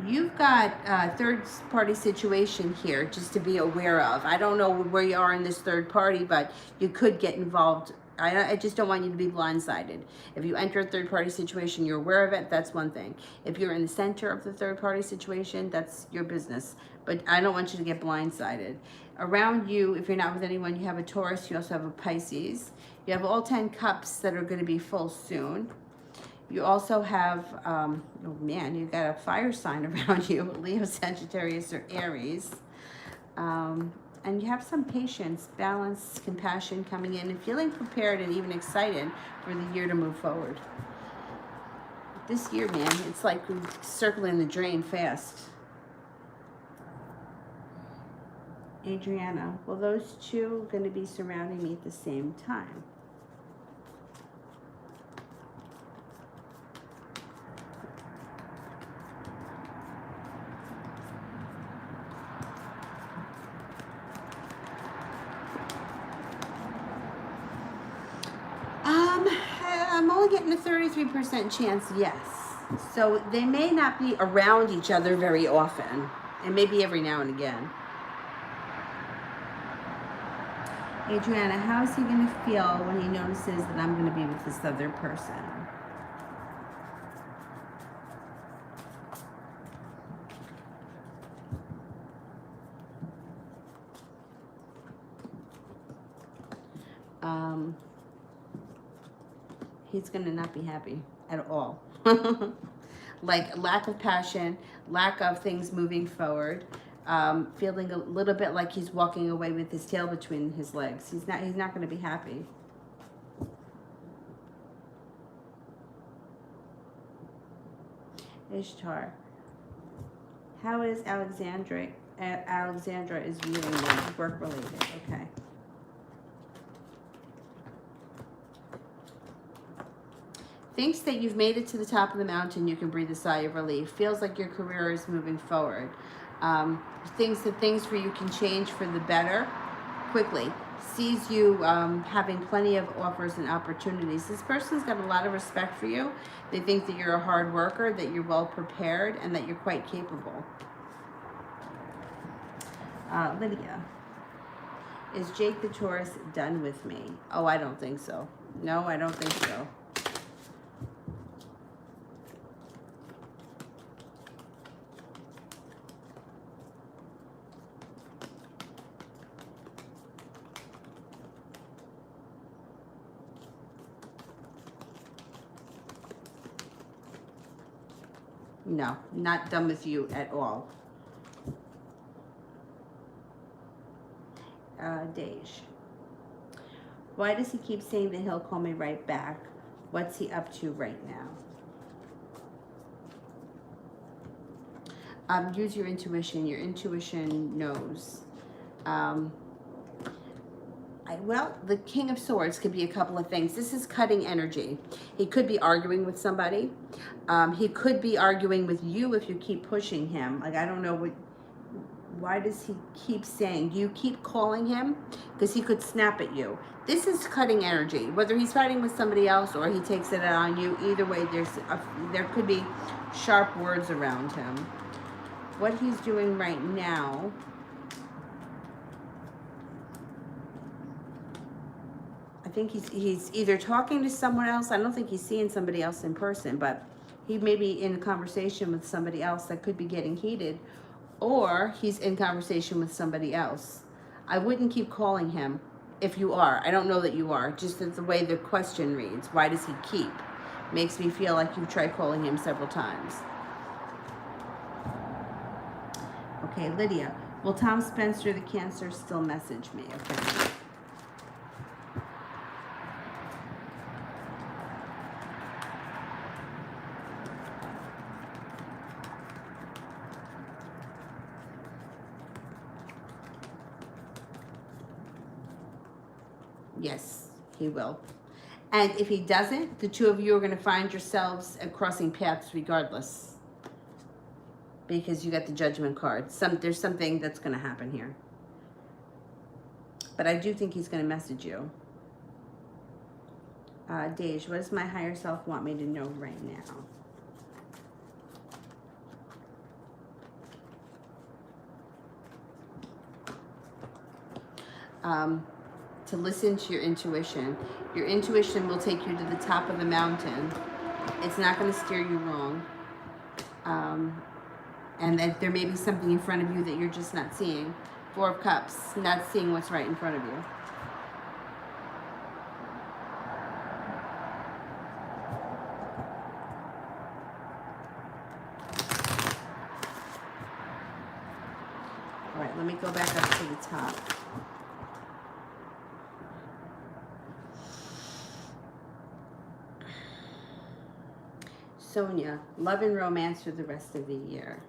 S1: You've got a third-party situation here just to be aware of. I don't know where you are in this third party, but you could get involved. I just don't want you to be blindsided. If you enter a third-party situation, you're aware of it, that's one thing. If you're in the center of the third-party situation, that's your business. But I don't want you to get blindsided. Around you, if you're not with anyone, you have a Taurus, you also have a Pisces. You have all 10 cups that are going to be full soon. You also have, oh man, you've got a fire sign around you, Leo, Sagittarius, or Aries. And you have some patience, balance, compassion coming in, and feeling prepared and even excited for the year to move forward. This year, man, it's like circling the drain fast. Adriana, well, those two are going to be surrounding me at the same time. I'm only getting a 33% chance, yes. So they may not be around each other very often, and maybe every now and again. Adriana, how is he going to feel when he notices that I'm going to be with this other person? He's going to not be happy at all. Like lack of passion, lack of things moving forward, feeling a little bit like he's walking away with his tail between his legs. He's not going to be happy. Ishtar, how is Alexandra is viewing them, work related? Okay. Thinks that you've made it to the top of the mountain. You can breathe a sigh of relief. Feels like your career is moving forward. Thinks that things for you can change for the better quickly. Sees you having plenty of offers and opportunities. This person's got a lot of respect for you. They think that you're a hard worker, that you're well prepared, and that you're quite capable. Lydia, is Jake the Taurus done with me? Oh, I don't think so. No, I don't think so. No, not done with you at all. Dej. Why does he keep saying that he'll call me right back? What's he up to right now? Use your intuition. Your intuition knows. Well, the King of Swords could be a couple of things. This is cutting energy. He could be arguing with somebody. He could be arguing with you if you keep pushing him. Like, I don't know what. Why does he keep saying? Do you keep calling him? Because he could snap at you. This is cutting energy. Whether he's fighting with somebody else or he takes it out on you, either way, there could be sharp words around him. What he's doing right now. I think he's either talking to someone else. I don't think he's seeing somebody else in person, but he may be in conversation with somebody else that could be getting heated, or he's in conversation with somebody else. I wouldn't keep calling him if you are. I don't know that you are. Just the way the question reads. Why does he keep? Makes me feel like you've tried calling him several times. Okay, Lydia. Will Tom Spencer, the Cancer, still message me? Okay. Yes, he will. And if he doesn't, the two of you are going to find yourselves crossing paths regardless. Because you got the Judgment card. There's something that's going to happen here. But I do think he's going to message you. Dej, what does my higher self want me to know right now? To listen to your intuition. Your intuition will take you to the top of the mountain. It's not going to steer you wrong. And that there may be something in front of you that you're just not seeing. Four of Cups, not seeing what's right in front of you. All right, let me go back up to the top. Sonia, love and romance for the rest of the year.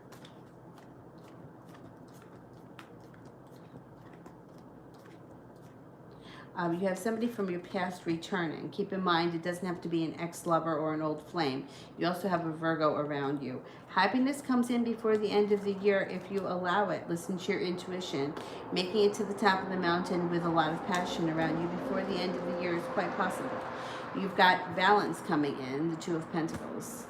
S1: You have somebody from your past returning. Keep in mind, it doesn't have to be an ex-lover or an old flame. You also have a Virgo around you. Happiness comes in before the end of the year if you allow it. Listen to your intuition. Making it to the top of the mountain with a lot of passion around you before the end of the year is quite possible. You've got balance coming in, the Two of Pentacles.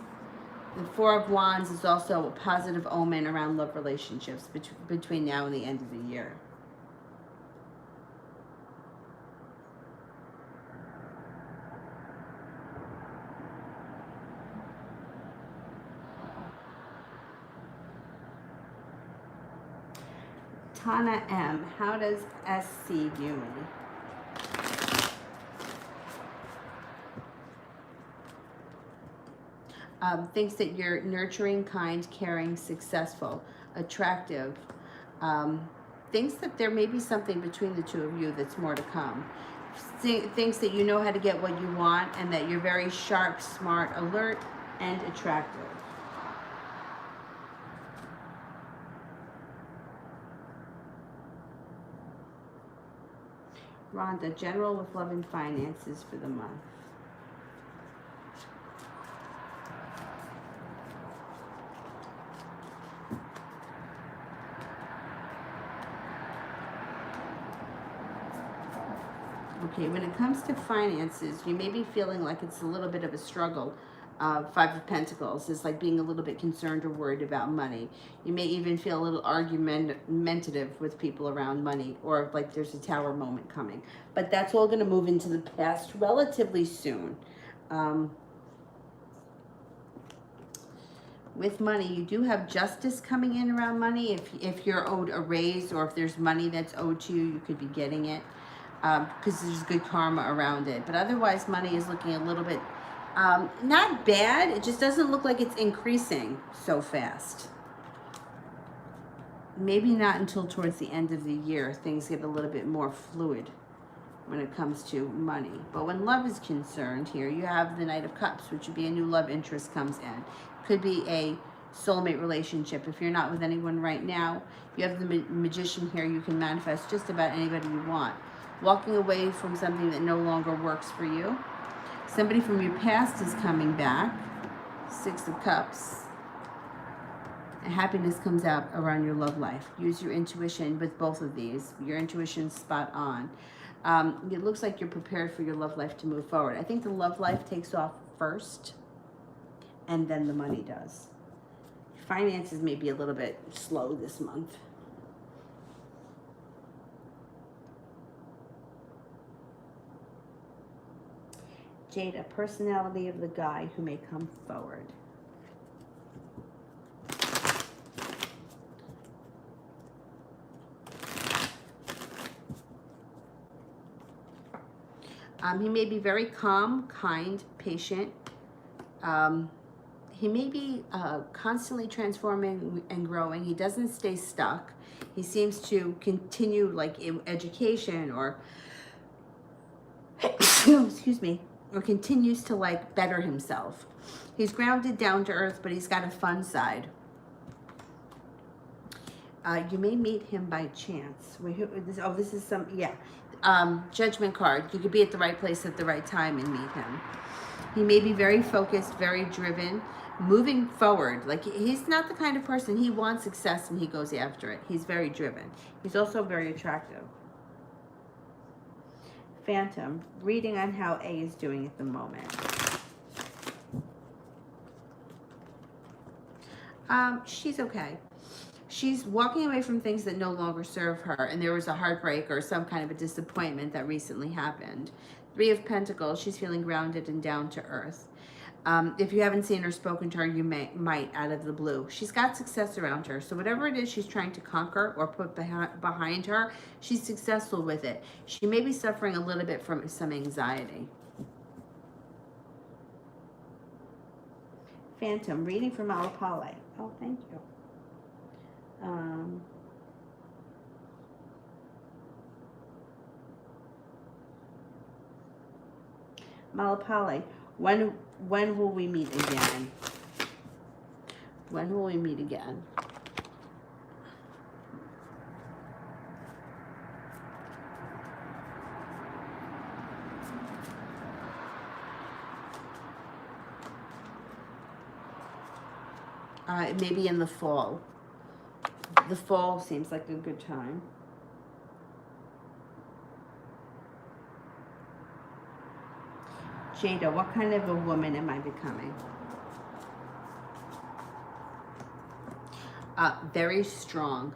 S1: The Four of Wands is also a positive omen around love relationships between now and the end of the year. Tana M, how does SC view me? Thinks that you're nurturing, kind, caring, successful, attractive. Thinks that there may be something between the two of you that's more to come. Thinks that you know how to get what you want and that you're very sharp, smart, alert, and attractive. Rhonda, general with love and finances for the month. Okay, when it comes to finances, you may be feeling like it's a little bit of a struggle. Five of Pentacles is like being a little bit concerned or worried about money. You may even feel a little argumentative with people around money, or like there's a tower moment coming. But that's all going to move into the past relatively soon. With money, you do have justice coming in around money. If you're owed a raise, or if there's money that's owed to you, you could be getting it, because there's good karma around it. But otherwise, money is looking a little bit not bad. It just doesn't look like it's increasing so fast. Maybe not until towards the end of the year things get a little bit more fluid when it comes to money. But when love is concerned here, you have the Knight of Cups, which would be a new love interest comes in. Could be a soulmate relationship. If you're not with anyone right now, you have the Magician here. You can manifest just about anybody you want. Walking away from something that no longer works for you. Somebody from your past is coming back. Six of Cups. And happiness comes out around your love life. Use your intuition with both of these. Your intuition's spot on. It looks like you're prepared for your love life to move forward. I think the love life takes off first, and then the money does. Finances may be a little bit slow this month. Jada, personality of the guy who may come forward. He may be very calm, kind, patient. He may be constantly transforming and growing. He doesn't stay stuck. He seems to continue like education or, excuse me, or continues to like better himself. He's grounded, down to earth, but he's got a fun side. You may meet him by chance. This is some, yeah. Judgment card. You could be at the right place at the right time and meet him. He may be very focused, very driven, moving forward. Like, he's not the kind of person, he wants success and he goes after it. He's very driven. He's also very attractive. Phantom, reading on how A is doing at the moment. She's okay. She's walking away from things that no longer serve her, and there was a heartbreak or some kind of a disappointment that recently happened. Three of Pentacles, she's feeling grounded and down to earth. If you haven't seen or spoken to her, you might out of the blue. She's got success around her, so whatever it is she's trying to conquer or put behind her, she's successful with it. She may be suffering a little bit from some anxiety. Phantom, reading from Malapale. Oh, thank you. Malapale, when will we meet again? When will we meet again? Maybe in the fall. The fall seems like a good time. Jada, what kind of a woman am I becoming? Very strong.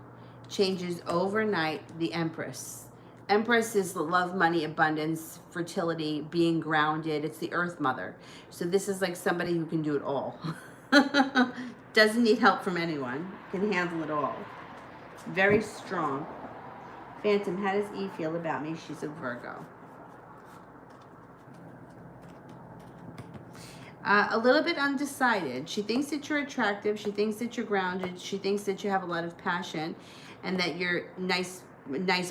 S1: Changes overnight. The Empress. Empress is love, money, abundance, fertility, being grounded. It's the Earth Mother. So this is like somebody who can do it all. Doesn't need help from anyone. Can handle it all. Very strong. Phantom, how does E feel about me? She's a Virgo. A little bit undecided. She thinks that you're attractive. She thinks that you're grounded. She thinks that you have a lot of passion and that you're nice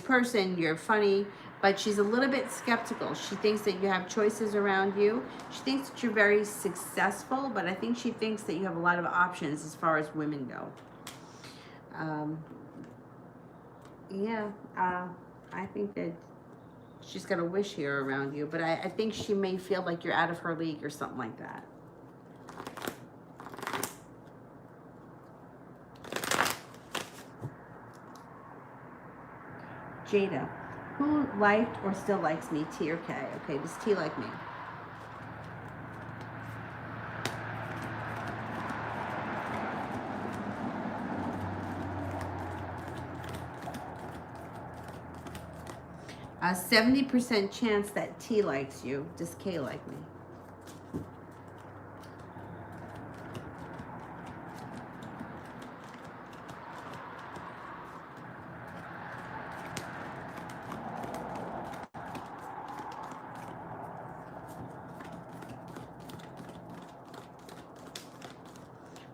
S1: person. You're funny, but she's a little bit skeptical. She thinks that you have choices around you. She thinks that you're very successful, but I think she thinks that you have a lot of options as far as women go. I think that she's got a wish here around you, but I think she may feel like you're out of her league or something like that. Jada, Who liked or still likes me, T or K? Okay, does T like me? 70% chance that T likes you. Does K like me?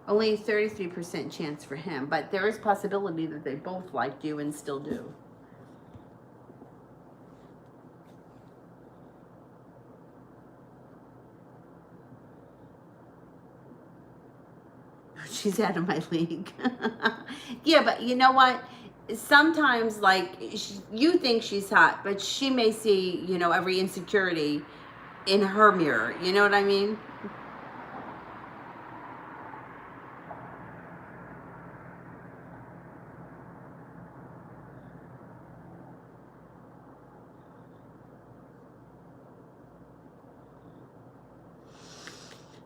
S1: Only 33% chance for him, but there is possibility that they both liked you and still do. She's out of my league. Yeah, but you know what? Sometimes, like, you think she's hot, but she may see, you know, every insecurity in her mirror. You know what I mean?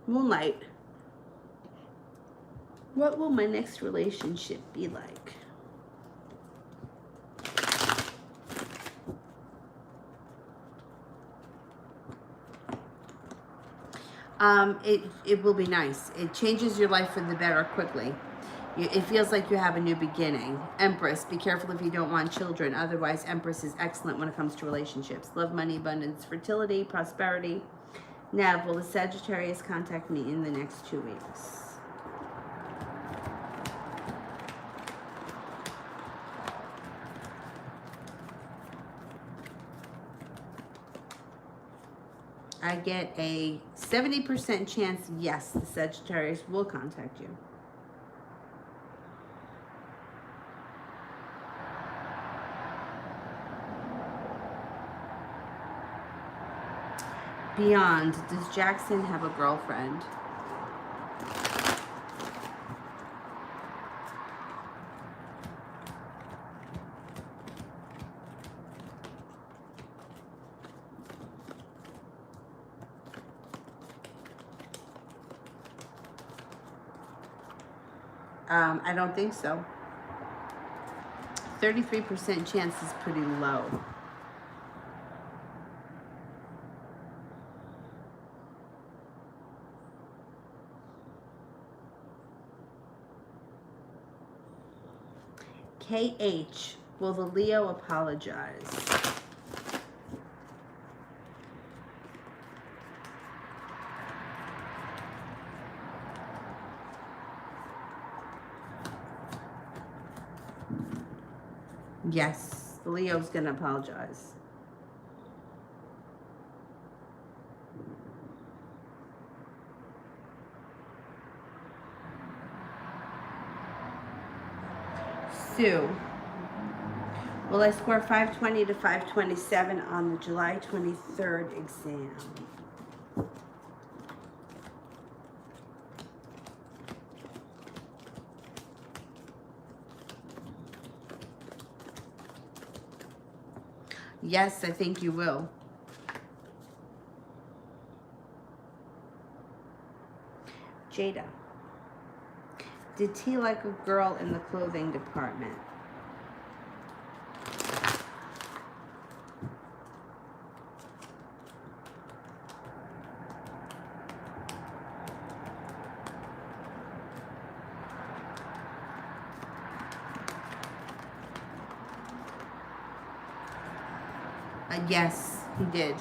S1: Moonlight. What will my next relationship be like? It will be nice. It changes your life for the better quickly. It feels like you have a new beginning. Empress, be careful if you don't want children. Otherwise, Empress is excellent when it comes to relationships. Love, money, abundance, fertility, prosperity. Nev, will the Sagittarius contact me in the next 2 weeks? I get a 70% chance, yes, the Sagittarius will contact you. Beyond, does Jackson have a girlfriend? I don't think so. 33% chance is pretty low. KH, will the Leo apologize? Yes, the Leo's gonna apologize. Sue, will I score 520 to 527 on the July 23rd exam? Yes, I think you will. Jada, did T like a girl in the clothing department? Yes, he did.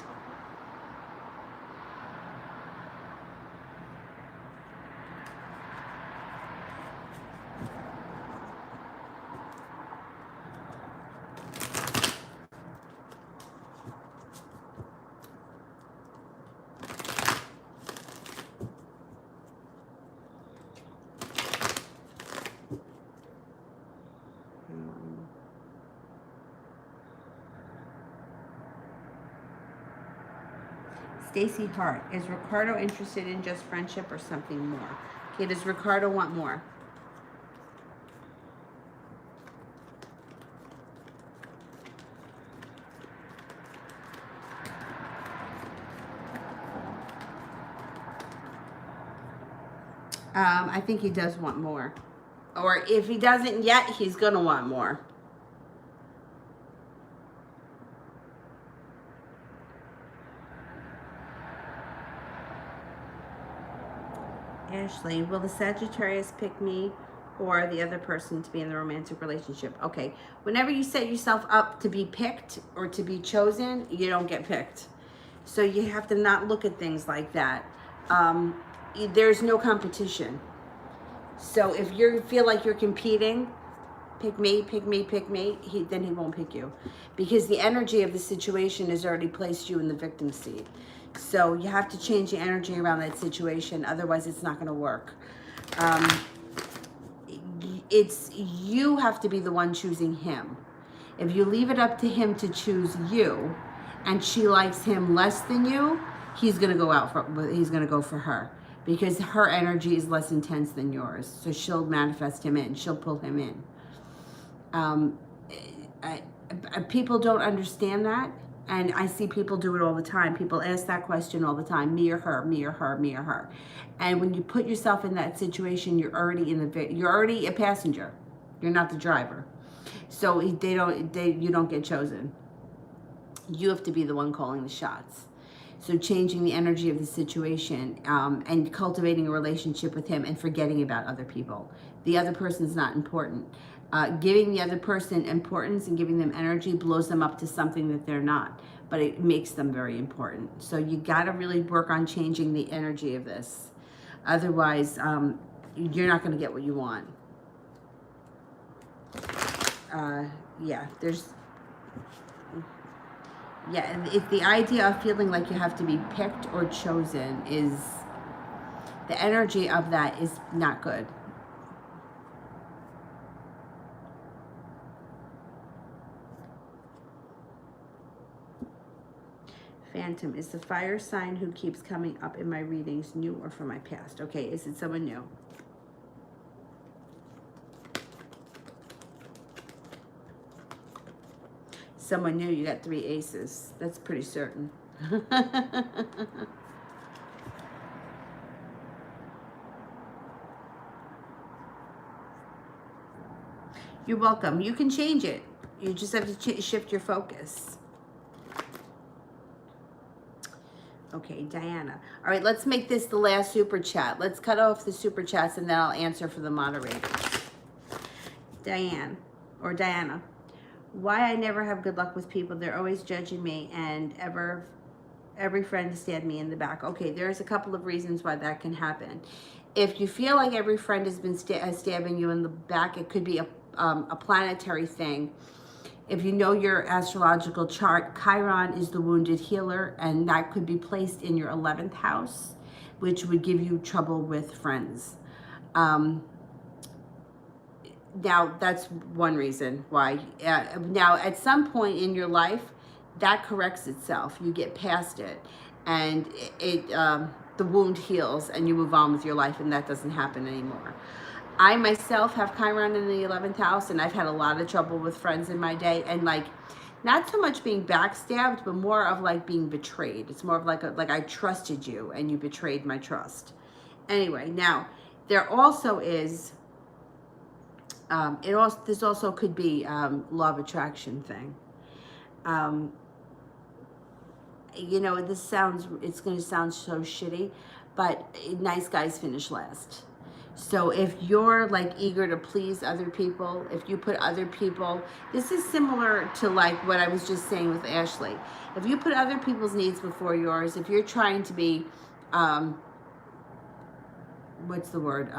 S1: Stacy Hart, is Ricardo interested in just friendship or something more? Okay, does Ricardo want more? I think he does want more. Or if he doesn't yet, he's going to want more. Ashley, will the Sagittarius pick me or the other person to be in the romantic relationship? Okay, whenever you set yourself up to be picked or to be chosen, you don't get picked. So you have to not look at things like that. There's no competition. So if you feel like you're competing, pick me, pick me, pick me, then he won't pick you. Because the energy of the situation has already placed you in the victim seat. So you have to change the energy around that situation, otherwise it's not going to work. It's you have to be the one choosing him. If you leave it up to him to choose you, and she likes him less than you, he's going to go for her, because her energy is less intense than yours. So she'll manifest him in. She'll pull him in. People don't understand that. And I see people do it all the time. People ask that question all the time, me or her, me or her, me or her. And when you put yourself in that situation, you're already a passenger. You're not the driver. So you don't get chosen. You have to be the one calling the shots. So changing the energy of the situation, and cultivating a relationship with him and forgetting about other people. The other person's not important. Giving the other person importance and giving them energy blows them up to something that they're not, but it makes them very important. So you got to really work on changing the energy of this. Otherwise, you're not going to get what you want. If the idea of feeling like you have to be picked or chosen is, the energy of that is not good. Phantom, is the fire sign who keeps coming up in my readings new or from my past? Okay, is it someone new? Someone new, you got 3 aces. That's pretty certain. You're welcome. You can change it. You just have to shift your focus. Okay, Diana. All right, let's make this the last super chat. Let's cut off the super chats and then I'll answer for the moderators. Diana. Why I never have good luck with people. They're always judging me and every friend stabbed me in the back. Okay, there's a couple of reasons why that can happen. If you feel like every friend has been stabbing you in the back, it could be a planetary thing. If you know your astrological chart, Chiron is the wounded healer, and that could be placed in your 11th house, which would give you trouble with friends. Now, that's one reason why. Now, at some point in your life, that corrects itself. You get past it, and the wound heals, and you move on with your life, and that doesn't happen anymore. I myself have Chiron in the 11th house, and I've had a lot of trouble with friends in my day, and like, not so much being backstabbed, but more of like being betrayed. It's more of like I trusted you, and you betrayed my trust. Anyway, now there also is. This also could be law of attraction thing. You know, it's going to sound so shitty, but nice guys finish last. So if you're like eager to please other people, if you put other people, this is similar to like what I was just saying with Ashley. If you put other people's needs before yours, if you're trying to be, what's the word?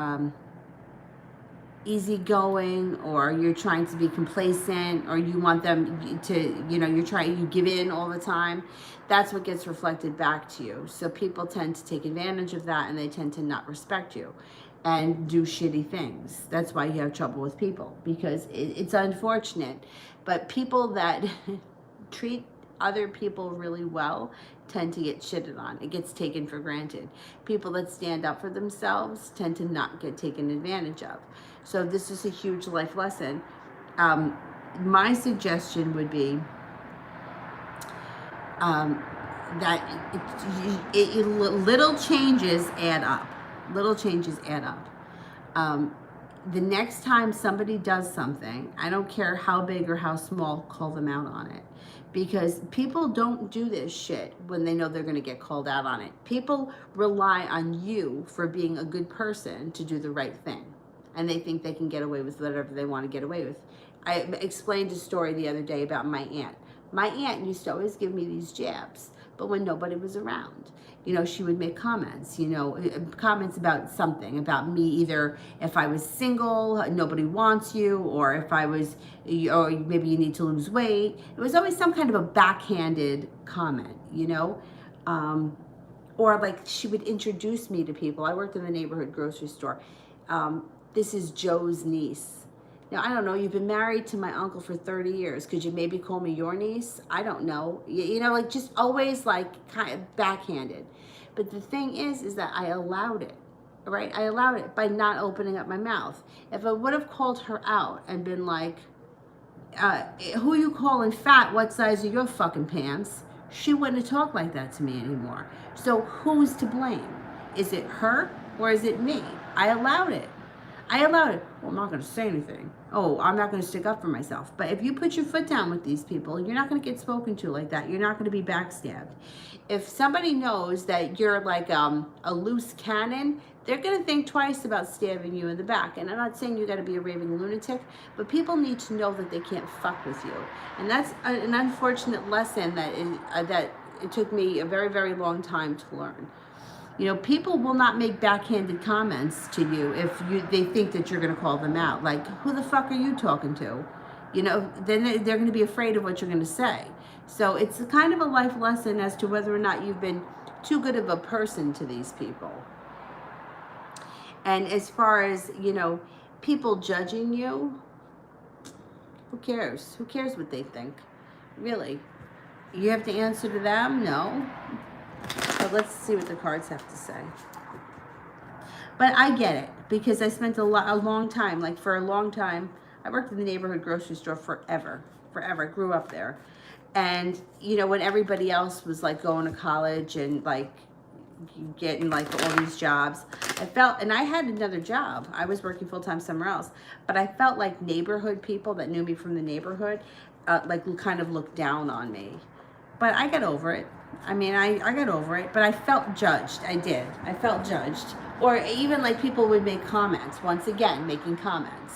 S1: Easygoing, or you're trying to be complacent, or you want them to, you give in all the time, that's what gets reflected back to you. So people tend to take advantage of that, and they tend to not respect you and do shitty things. That's why you have trouble with people, because it's unfortunate. But people that treat other people really well tend to get shitted on. It gets taken for granted. People that stand up for themselves tend to not get taken advantage of. So this is a huge life lesson. My suggestion would be that little changes add up. Little changes add up. The next time somebody does something, I don't care how big or how small, call them out on it. Because people don't do this shit when they know they're going to get called out on it. People rely on you for being a good person to do the right thing. And they think they can get away with whatever they want to get away with. I explained a story the other day about my aunt. My aunt used to always give me these jabs, but when nobody was around, you know, she would make comments, you know, comments about something, about me, either if I was single, nobody wants you, or if I was, or maybe you need to lose weight. It was always some kind of a backhanded comment, you know, or like she would introduce me to people. I worked in the neighborhood grocery store. This is Joe's niece. Now, I don't know, you've been married to my uncle for 30 years. Could you maybe call me your niece? I don't know. You know, like just always like kind of backhanded. But the thing is that I allowed it, right? I allowed it by not opening up my mouth. If I would have called her out and been like, who you calling fat? What size are your fucking pants? She wouldn't have talked like that to me anymore. So who's to blame? Is it her or is it me? I allowed it. I allowed it. Well, I'm not going to say anything. Oh, I'm not going to stick up for myself. But if you put your foot down with these people, you're not going to get spoken to like that. You're not going to be backstabbed. If somebody knows that you're like a loose cannon, they're going to think twice about stabbing you in the back. And I'm not saying you got to be a raving lunatic, but people need to know that they can't fuck with you. And that's an unfortunate lesson that it took me a very, very long time to learn. You know, people will not make backhanded comments to you if they think that you're going to call them out. Like, who the fuck are you talking to? You know, then they're going to be afraid of what you're going to say. So it's kind of a life lesson as to whether or not you've been too good of a person to these people. And as far as, you know, people judging you, who cares? Who cares what they think? Really? You have to answer to them? No. So let's see what the cards have to say. But I get it, because I spent a long time, like for a long time, I worked in the neighborhood grocery store forever. I grew up there. And, you know, when everybody else was like going to college and like getting like all these jobs, I felt, and I had another job. I was working full-time somewhere else, but I felt like neighborhood people that knew me from the neighborhood, like kind of looked down on me. But I got over it. I mean, I got over it, but I felt judged. I did. I felt judged. Or even like people would make comments, once again, making comments.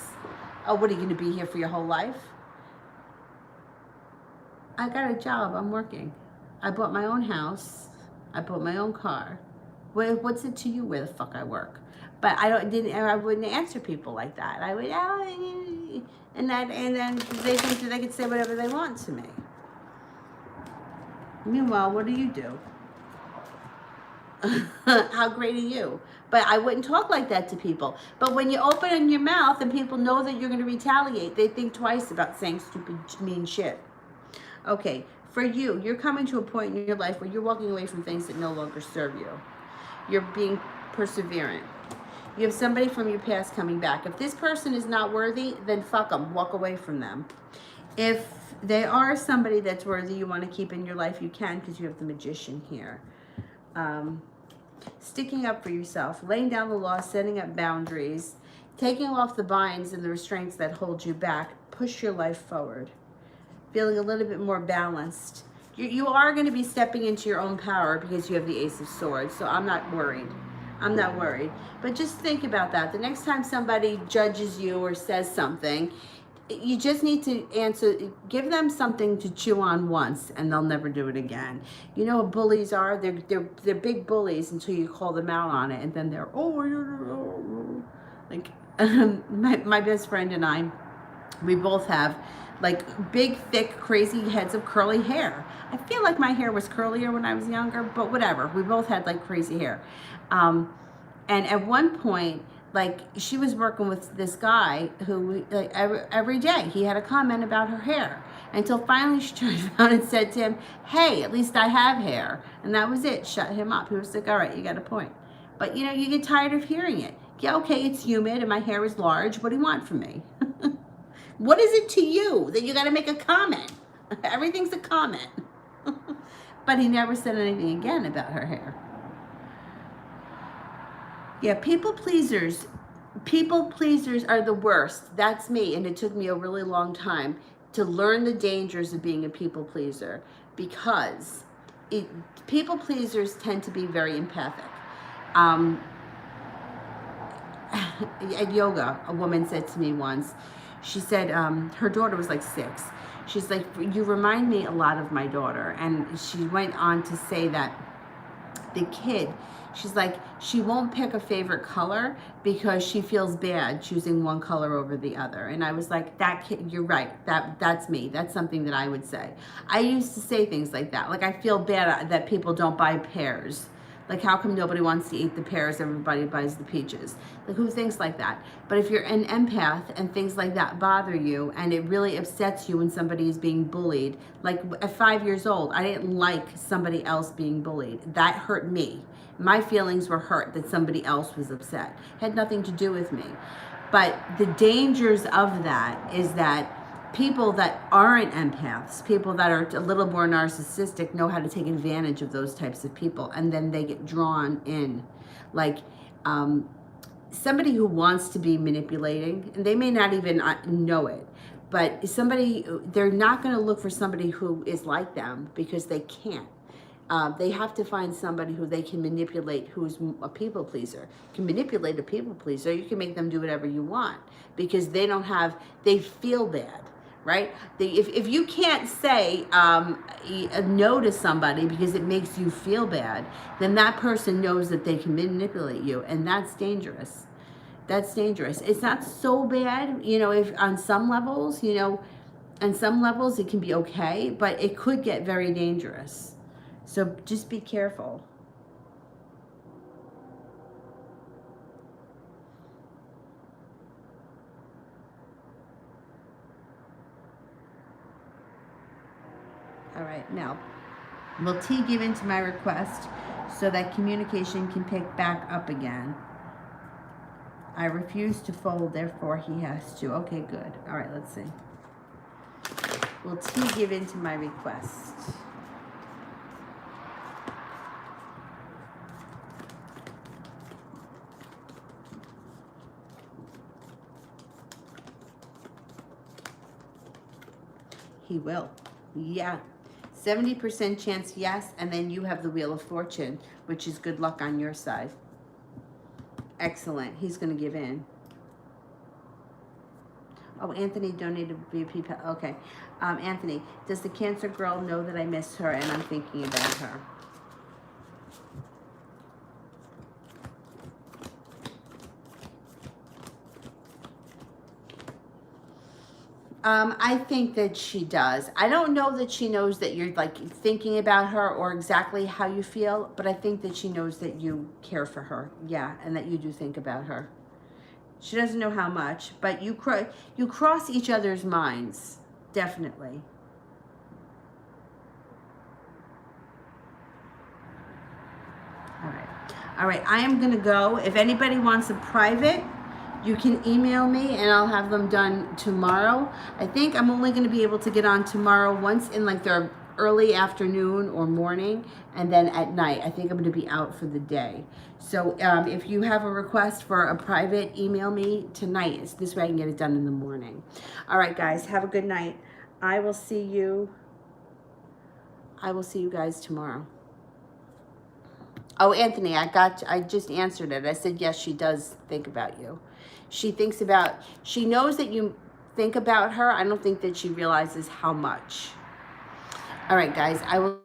S1: Oh, what are you going to be here for your whole life? I got a job. I'm working. I bought my own house. I bought my own car. What's it to you where the fuck I work? But I wouldn't answer people like that. I would, and then they think that they could say whatever they want to me. Meanwhile, what do you do? How great are you? But I wouldn't talk like that to people. But when you open your mouth and people know that you're going to retaliate, they think twice about saying stupid, mean shit. Okay, for you, you're coming to a point in your life where you're walking away from things that no longer serve you. You're being perseverant. You have somebody from your past coming back. If this person is not worthy, then fuck them. Walk away from them. If they are somebody that's worthy you want to keep in your life, you can, because you have the Magician here. Sticking up for yourself, laying down the law, setting up boundaries, taking off the binds and the restraints that hold you back. Push your life forward. Feeling a little bit more balanced. You are going to be stepping into your own power because you have the Ace of Swords, so I'm not worried. I'm not worried. But just think about that. The next time somebody judges you or says something, you just need to answer, give them something to chew on once, and they'll never do it again. You know what bullies are? They're big bullies until you call them out on it, and then they're, like, my best friend and I, we both have like big, thick, crazy heads of curly hair. I feel like my hair was curlier when I was younger, but whatever. We both had like crazy hair. And at one point, like, she was working with this guy who, like, every day he had a comment about her hair, until finally she turned around and said to him, hey, at least I have hair. And that was it. Shut him up. He was like, all right, you got a point. But, you know, you get tired of hearing it. Yeah, okay, it's humid and my hair is large. What do you want from me? What is it to you that you got to make a comment? Everything's a comment. But he never said anything again about her hair. Yeah, people pleasers. People pleasers are the worst. That's me, and it took me a really long time to learn the dangers of being a people pleaser because it, people pleasers tend to be very empathic. Um, at yoga, a woman said to me once, she said her daughter was like 6. She's like, you remind me a lot of my daughter. And she went on to say that the kid, she's like, she won't pick a favorite color because she feels bad choosing one color over the other. And I was like, that kid, you're right, that's me. That's something that I would say. I used to say things like that, like I feel bad that people don't buy pears. Like, how come nobody wants to eat the pears? Everybody buys the peaches. Like, who thinks like that? But if you're an empath and things like that bother you and it really upsets you when somebody is being bullied, like at 5 years old, I didn't like somebody else being bullied. That hurt me. My feelings were hurt that somebody else was upset. It had nothing to do with me. But the dangers of that is that people that aren't empaths, people that are a little more narcissistic, know how to take advantage of those types of people, and then they get drawn in. Like somebody who wants to be manipulating, and they may not even know it, but somebody, they're not going to look for somebody who is like them because they can't. They have to find somebody who they can manipulate, who's a people pleaser. You can manipulate a people pleaser. You can make them do whatever you want because they don't have, they feel bad, right? If you can't say no to somebody because it makes you feel bad, then that person knows that they can manipulate you, and that's dangerous. That's dangerous. It's not so bad, you know, if on some levels, you know, on some levels it can be okay, but it could get very dangerous. So just be careful. All right, now, will T give in to my request so that communication can pick back up again? I refuse to fold, therefore he has to. Okay, good. All right, let's see. Will T give in to my request? He will. Yeah. 70% chance yes, and then you have the Wheel of Fortune, which is good luck on your side. Excellent. He's going to give in. Oh, Anthony donated VP. Okay. Anthony, does the Cancer girl know that I miss her and I'm thinking about her? I think that she does. I don't know that she knows that you're like thinking about her or exactly how you feel, but I think that she knows that you care for her. Yeah, and that you do think about her. She doesn't know how much, but you cross each other's minds, definitely. All right, I am gonna go. If anybody wants a private, you can email me and I'll have them done tomorrow. I think I'm only gonna be able to get on tomorrow once in like the early afternoon or morning, and then at night. I think I'm gonna be out for the day. So if you have a request for a private, email me tonight. It's this way I can get it done in the morning. All right, guys, have a good night. I will see you guys tomorrow. Oh, Anthony, I just answered it. I said, yes, she does think about you. She knows that you think about her. I don't think that she realizes how much. All right, guys, I will